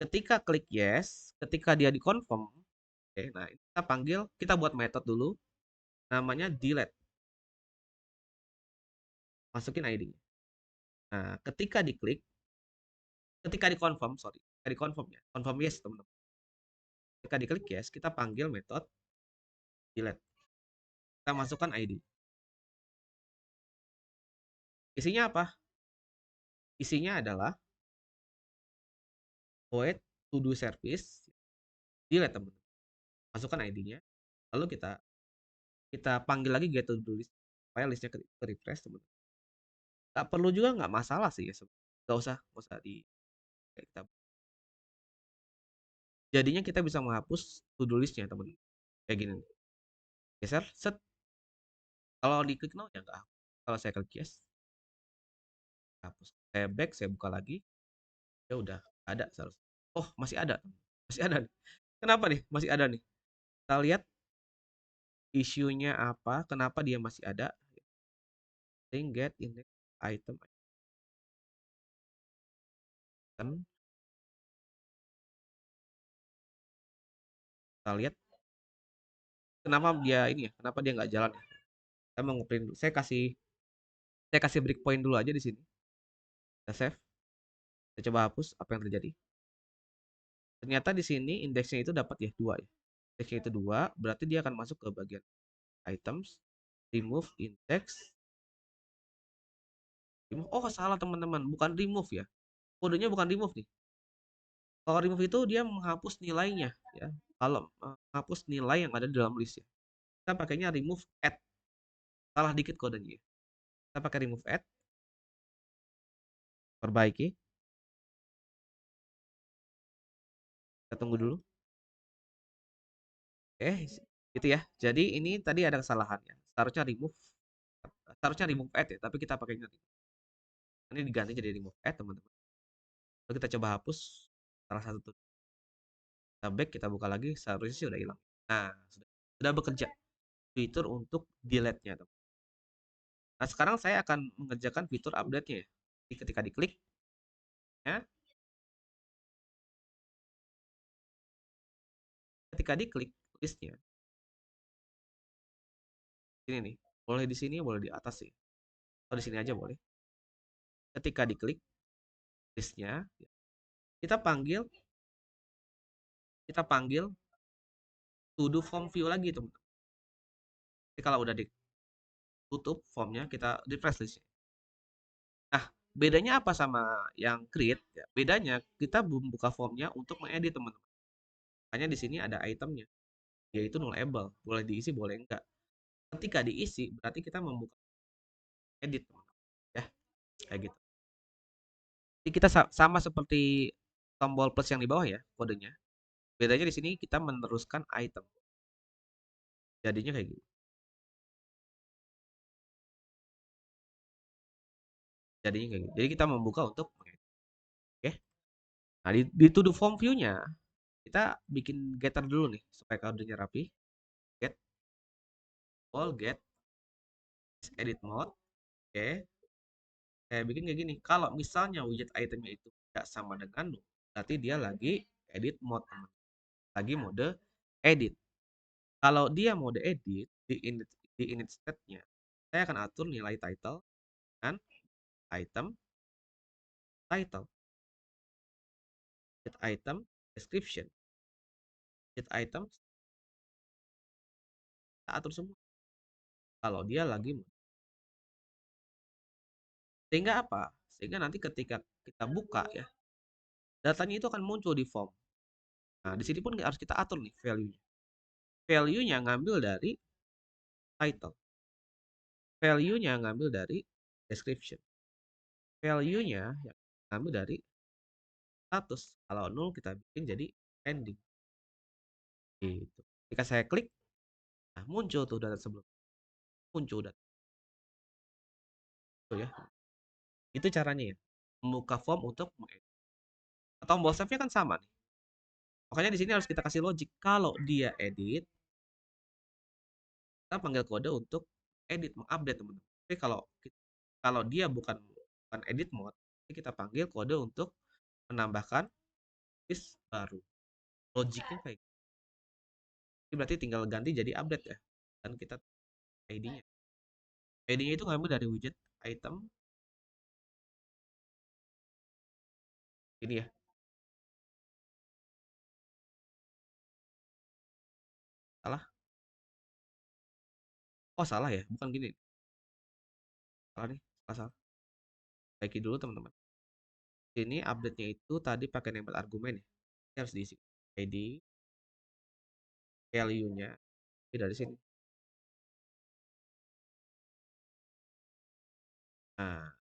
Ketika klik yes, ketika dia di-confirm, oke, nah kita panggil, kita buat method dulu, namanya delete. Masukin ID. Nah, ketika diklik, ketika di-confirm, sorry, ketika di-confirm ya, confirm yes, teman-teman. Ketika diklik yes, kita panggil method delete. Kita masukkan ID. Isinya apa? Isinya adalah void to do service delete, teman-teman. Masukkan ID-nya. Lalu kita kita panggil lagi get to do list supaya listnya ke refresh, teman-teman. Gak perlu juga, nggak masalah sih ya. Gak usah di kita. Jadinya kita bisa menghapus to do listnya, teman-teman. Kayak gini. Geser, set. Kalau diklik no ya nggak hapus. Kalau saya klik yes, hapus. Saya back, saya buka lagi. Ya udah ada seharusnya. Oh, masih ada. Masih ada nih. Kenapa nih? Masih ada nih. Kita lihat isunya apa, kenapa dia masih ada. Thing get index item. Kita lihat kenapa dia ini ya, kenapa dia nggak jalan ya. Saya mau ngeprint dulu. Saya kasih breakpoint dulu aja di sini. Kita save. Kita coba hapus apa yang terjadi. Ternyata di sini indeksnya itu dapat ya 2 ya. Indeksnya itu 2, berarti dia akan masuk ke bagian items, remove index. Remove. Oh, salah teman-teman, bukan remove ya. Kodenya bukan remove nih. Kalau remove itu dia menghapus nilainya ya. Kalau menghapus nilai yang ada di dalam list ya. Kita pakainya remove add. Salah dikit kodenya. Kita pakai remove add. Perbaiki. Kita tunggu dulu. Oke, gitu ya. Jadi ini tadi ada kesalahannya. Seharusnya remove add ya, tapi kita pakainya ini diganti jadi remove add, teman-teman. Lalu kita coba hapus salah satu tuh. Kita back, kita buka lagi, seharusnya sih udah hilang. Nah, sudah bekerja fitur untuk delete-nya, teman. Nah, sekarang saya akan mengerjakan fitur update-nya ya. Jadi ketika diklik ya, ketika diklik listnya, ini nih, boleh di sini, boleh di atas sih. Atau di sini aja boleh. Ketika diklik listnya, kita panggil kita panggil to do form view lagi, teman. Jadi kalau udah ditutup formnya, kita refresh listnya. Nah, bedanya apa sama yang create? Ya, bedanya kita belum buka formnya untuk mengedit, teman-teman. Hanya di sini ada itemnya, yaitu nullable. Boleh diisi, boleh enggak. Ketika diisi, berarti kita membuka edit, teman-teman. Ya, kayak gitu. Jadi kita sama seperti tombol plus yang di bawah ya, kodenya. Bedanya di sini kita meneruskan item. Jadinya kayak gitu. Jadinya kayak gitu. Jadi kita membuka untuk mengedit. Oke. Nah, di to do form view-nya kita bikin getter dulu nih supaya kodenya rapi. Get all get edit mode. Oke. Saya bikin kayak gini. Kalau misalnya widget itemnya itu tidak sama dengan null, berarti dia lagi edit mode, teman. Lagi mode edit. Kalau dia mode edit di init state-nya, saya akan atur nilai title dan item title, get item description, get item, kita atur semua. Kalau dia lagi mode. Sehingga apa? Sehingga nanti ketika kita buka ya, datanya itu akan muncul di form. Nah, di sini pun harus kita atur nih value-nya. Value-nya ngambil dari title. Value-nya ngambil dari description. Value-nya yang ngambil dari status. Kalau nol kita bikin jadi pending. Gitu. Ketika saya klik, nah muncul tuh data sebelum. Muncul data. Tuh ya. Itu caranya ya. Membuka form untuk mengedit. Tombol save-nya kan sama nih. Makanya di sini harus kita kasih logic. Kalau dia edit, kita panggil kode untuk edit, mengupdate teman-teman. Tapi kalau dia bukan edit mode, kita panggil kode untuk menambahkan list baru. Logiknya kayak gitu. Ini berarti tinggal ganti jadi update ya. Dan kita ID-nya. ID-nya itu ngambil dari widget item. Ini ya. Salah. Oh, salah ya. Bukan gini. Salah nih. Salah. Baiki dulu teman-teman. Ini update-nya itu tadi pakai nempel argumen ya. Ini harus diisi. ID. Value-nya. Ini dari sini. Nah.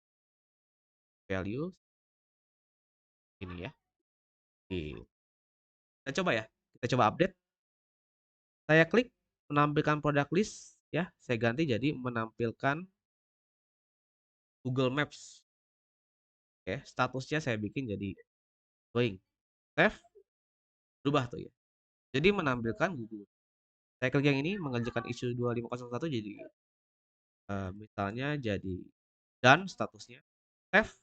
Value. Ini ya. Gitu. Kita coba ya. Kita coba update. Saya klik menampilkan product list ya. Saya ganti jadi menampilkan Google Maps. Oke, statusnya saya bikin jadi going. Save. Berubah tuh ya. Jadi menampilkan Google. Saya klik yang ini mengerjakan isu 2501 jadi misalnya jadi done statusnya. Save.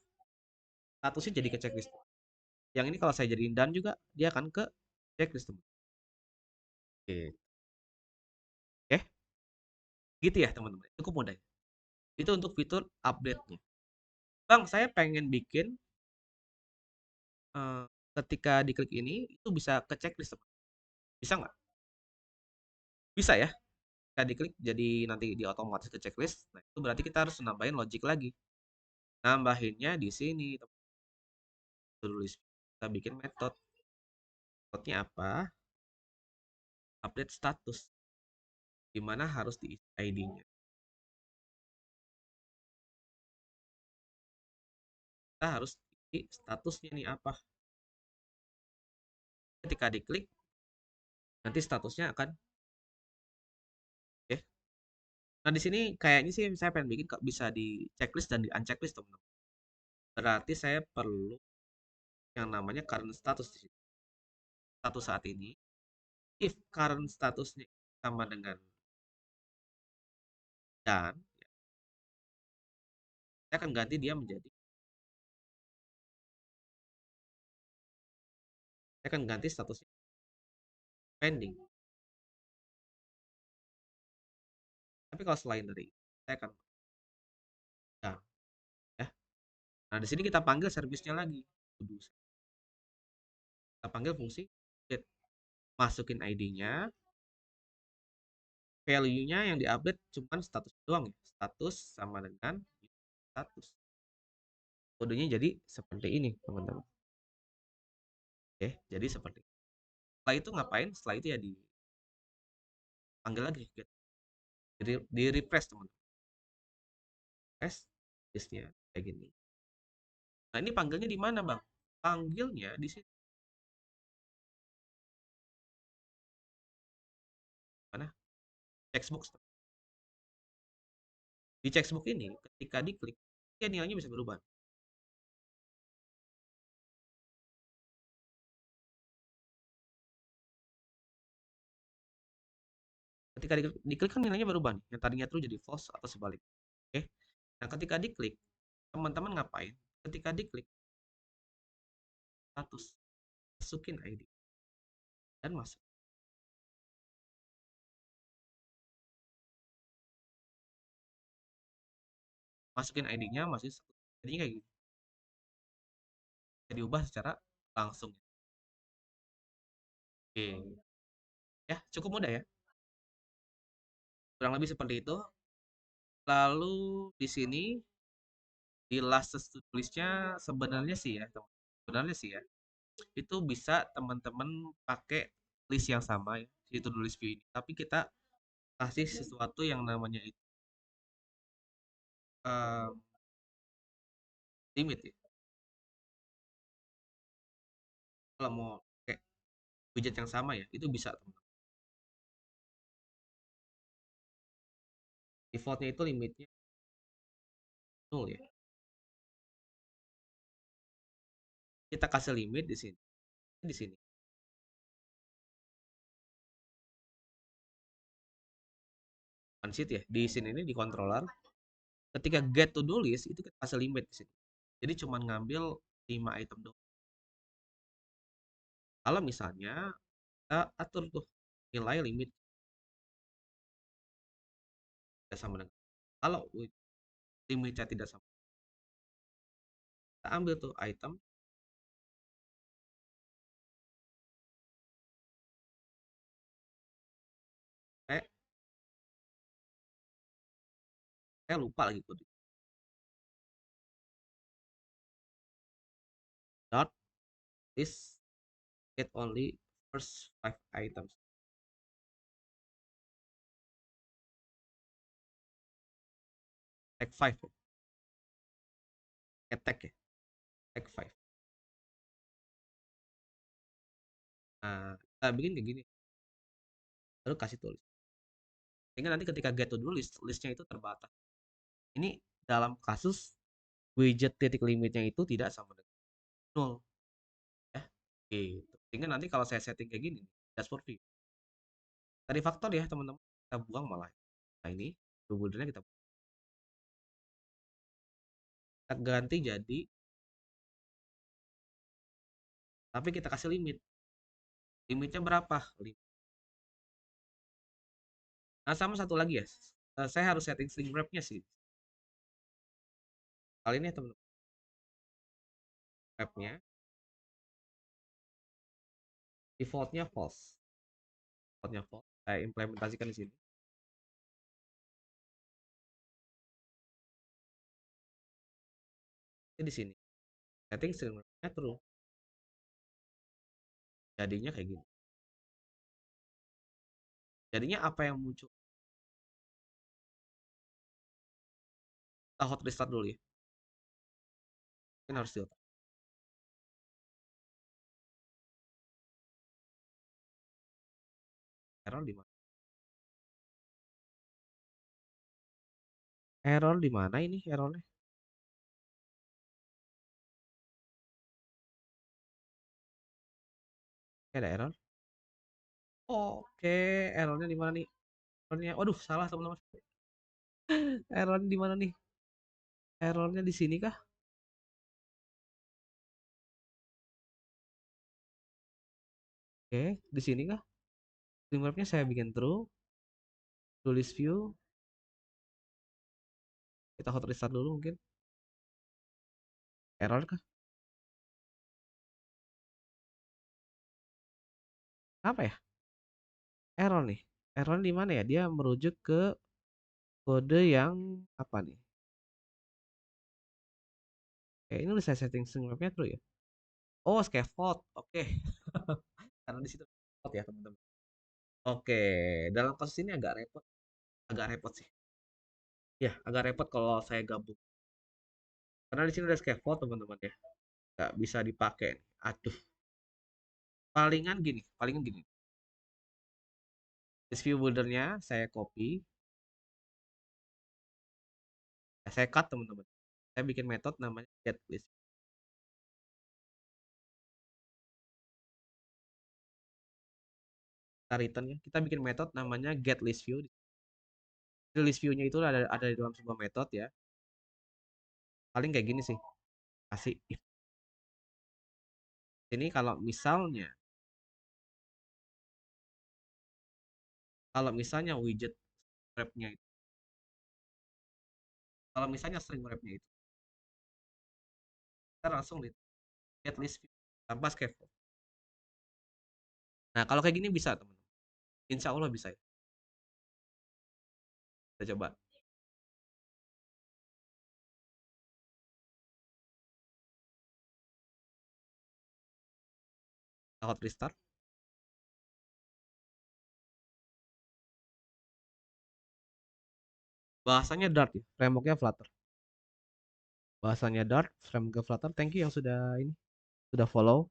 Statusnya jadi ke checklist. Yang ini kalau saya jadiin done juga dia akan ke checklist teman. Oke. Oke. Gitu ya teman-teman. Cukup mudah. Itu untuk fitur update-nya. Bang, saya pengen bikin ketika diklik ini itu bisa ke checklist teman. Bisa nggak? Bisa ya. Ketika diklik jadi nanti di otomatis ke checklist. Nah, itu berarti kita harus nambahin logic lagi. Nambahinnya di sini. Tulis. Kita bikin metode. Metodenya apa? Update status. Dimana harus diisi ID-nya. Kita harus isi statusnya nih apa. Ketika diklik, nanti statusnya akan oke. Nah, di sini kayaknya sih saya pengen bikin bisa di checklist dan di unchecklist, teman-teman. Berarti saya perlu yang namanya current status di sini. Status saat ini, if current statusnya sama dengan dan, ya, saya akan ganti dia menjadi, saya akan ganti statusnya pending. Tapi kalau selain dari, saya akan dan, ya. Nah, di sini kita panggil servisnya lagi. Kita panggil fungsi get. Masukin ID-nya, value-nya yang diupdate cuma status doang ya. Status sama dengan status. Kodenya jadi seperti ini, teman-teman. Oke, jadi seperti ini. Setelah itu ngapain? Setelah itu ya dipanggil lagi get. Di refresh, teman-teman. Refresh listnya kayak gini. Nah, ini panggilnya di mana, Bang? Panggilnya di sini. Mana? Checkbox. Di checkbox ini ketika diklik, ya nilainya bisa berubah. Ketika diklik kan nilainya berubah nih, yang tadinya true jadi false atau sebalik. Oke. Nah, ketika diklik, teman-teman ngapain? Ketika diklik status, masukin ID dan masukin ID-nya masih jadinya kayak gitu. Bisa diubah secara langsung. Oke. Ya, cukup mudah ya. Kurang lebih seperti itu. Lalu di sini di last to list-nya sebenarnya sih ya, sebenarnya sih ya, itu bisa teman-teman pakai list yang sama ya, si to do list view ini. Tapi kita kasih sesuatu yang namanya itu eh, limit ya. Kalau mau pakai widget yang sama ya, itu bisa teman-teman. Defaultnya itu limitnya 0 ya. Kita kasih limit di sini. Di sini. Unseat ya. Di sini ini di controller. Ketika get to do list itu kita kasih limit di sini. Jadi cuma ngambil 5 item doang. Kalau misalnya kita atur tuh nilai limit tidak sama dengan, kalau limitnya tidak sama, kita ambil tuh item eh saya lupa lagi kode dot is get only first 5 items, tag 5 ya, tag ya, tag 5. Nah, kita bikin kayak gini, lalu kasih tulis sehingga nanti ketika get to do list, listnya itu terbatas. Ini dalam kasus widget titik limitnya itu tidak sama dengan 0 ya, gitu. Sehingga nanti kalau saya setting kayak gini dashboard view dari faktor ya teman-teman, kita buang malah. Nah, ini kemudian kita ganti jadi, tapi kita kasih limit. Limitnya berapa? Nah, sama satu lagi ya. Saya harus setting string wrap-nya sih. Kali ini ya teman-teman, wrap-nya defaultnya false. Defaultnya false. Saya implementasikan di sini. Ini di sini. Setting string wrap-nya true. Jadinya kayak gini. Jadinya apa yang muncul? Kita hot restart dulu ya. Ini harus di error di mana? Error di mana ini errornya? Ada error. Oke, errornya di mana nih? Errornya, waduh, salah teman-teman. Errornya di mana nih? Errornya di sini kah? Oke, di sini kah? String wrap-nya saya bikin true. Tulis view. Kita hot restart dulu mungkin. Error kah? Apa ya? Error nih. Error di mana ya? Dia merujuk ke kode yang apa nih? Ini udah saya setting string wrapnya true ya. Oh, scaffold. Oke. Karena di situ scaffold ya, teman-teman. Oke, dalam kasus ini agak repot. Agak repot sih. Ya, agak repot kalau saya gabung. Karena di sini udah scaffold, teman-teman ya. Nggak bisa dipakai. Aduh. Palingan gini. List view buildernya saya copy, saya cut teman-teman. Saya bikin metode namanya get list. kita return ya, kita bikin metode namanya get list view. Jadi list view-nya itu ada di dalam sebuah metode ya. Paling kayak gini sih. Kasih if. Ini kalau misalnya widget wrap-nya itu, kalau misalnya string wrap-nya itu, kita langsung get list view tanpa scaffold. Nah, kalau kayak gini bisa, teman-teman. Insya Allah bisa ya. Kita coba. Hot restart. Bahasanya Dart ya, frameworknya Flutter. Bahasanya Dart, frameworknya Flutter. Thank you yang sudah follow.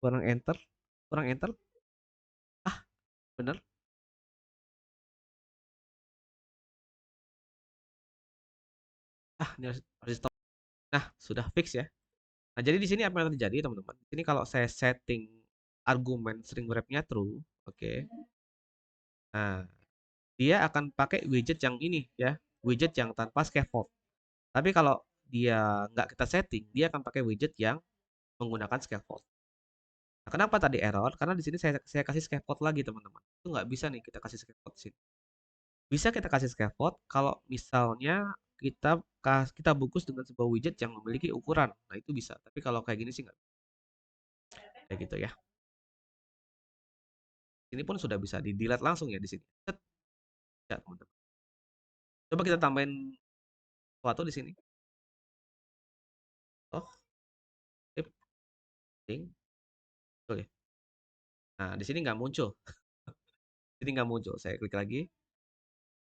Kurang enter, kurang enter. Ah, bener. Ini harus stop. Nah, sudah fix ya. Nah, jadi di sini apa yang terjadi, teman-teman? Ini kalau saya setting argumen string wrap-nya true, oke. Nah, dia akan pakai widget yang ini ya, widget yang tanpa scaffold. Tapi kalau dia nggak kita setting, dia akan pakai widget yang menggunakan scaffold. Nah, kenapa tadi error? Karena di sini saya kasih scaffold lagi, teman-teman. Itu nggak bisa nih kita kasih scaffold sini. Bisa kita kasih scaffold kalau misalnya kita bungkus dengan sebuah widget yang memiliki ukuran. Nah, itu bisa. Tapi kalau kayak gini sih nggak. Kayak gitu ya. Ini pun sudah bisa di delete langsung ya di sini. Ya, teman-teman. Coba kita tambahin sesuatu di sini. Oh, tip, link, betul ya. Nah, di sini nggak muncul. Di sini nggak muncul. Saya klik lagi.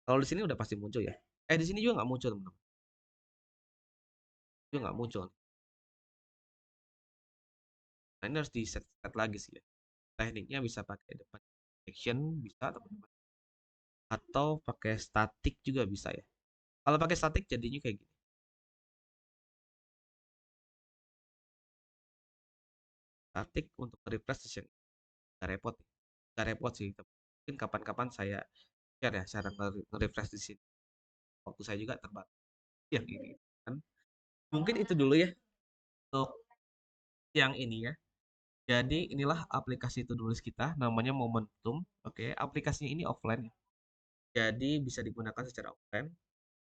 Kalau di sini udah pasti muncul ya. Di sini juga nggak muncul, teman-teman. Juga nggak muncul. Nah, ini harus di set lagi sih ya. Tekniknya bisa pakai depan action, bisa teman-teman. Atau pakai static juga bisa ya. Kalau pakai static jadinya kayak gini. Static untuk refresh session. Nggak repot. Nggak repot sih. Mungkin kapan-kapan saya share ya cara nge-refresh di sini. Waktu saya juga terbatas yang ini kan. Mungkin itu dulu ya untuk yang ini ya. Jadi inilah aplikasi to-do list kita, namanya Momentum. Oke, aplikasinya ini offline. Jadi bisa digunakan secara offline.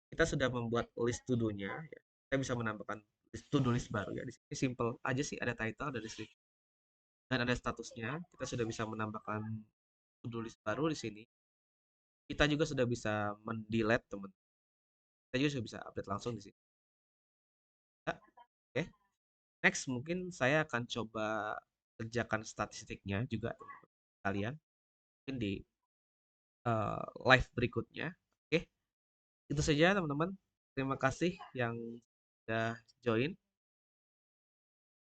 Kita sudah membuat list to-do-nya ya. Kita bisa menambahkan list to-do list baru ya. Di sini simple aja sih, ada title, ada description, dan ada statusnya. Kita sudah bisa menambahkan to-do list baru di sini. Kita juga sudah bisa mendelete, teman. Kita juga sudah bisa update langsung di sini. Ya, oke. Next mungkin saya akan coba kerjakan statistiknya juga teman-teman kalian. Mungkin di live berikutnya. Oke, itu saja teman-teman. Terima kasih yang sudah join.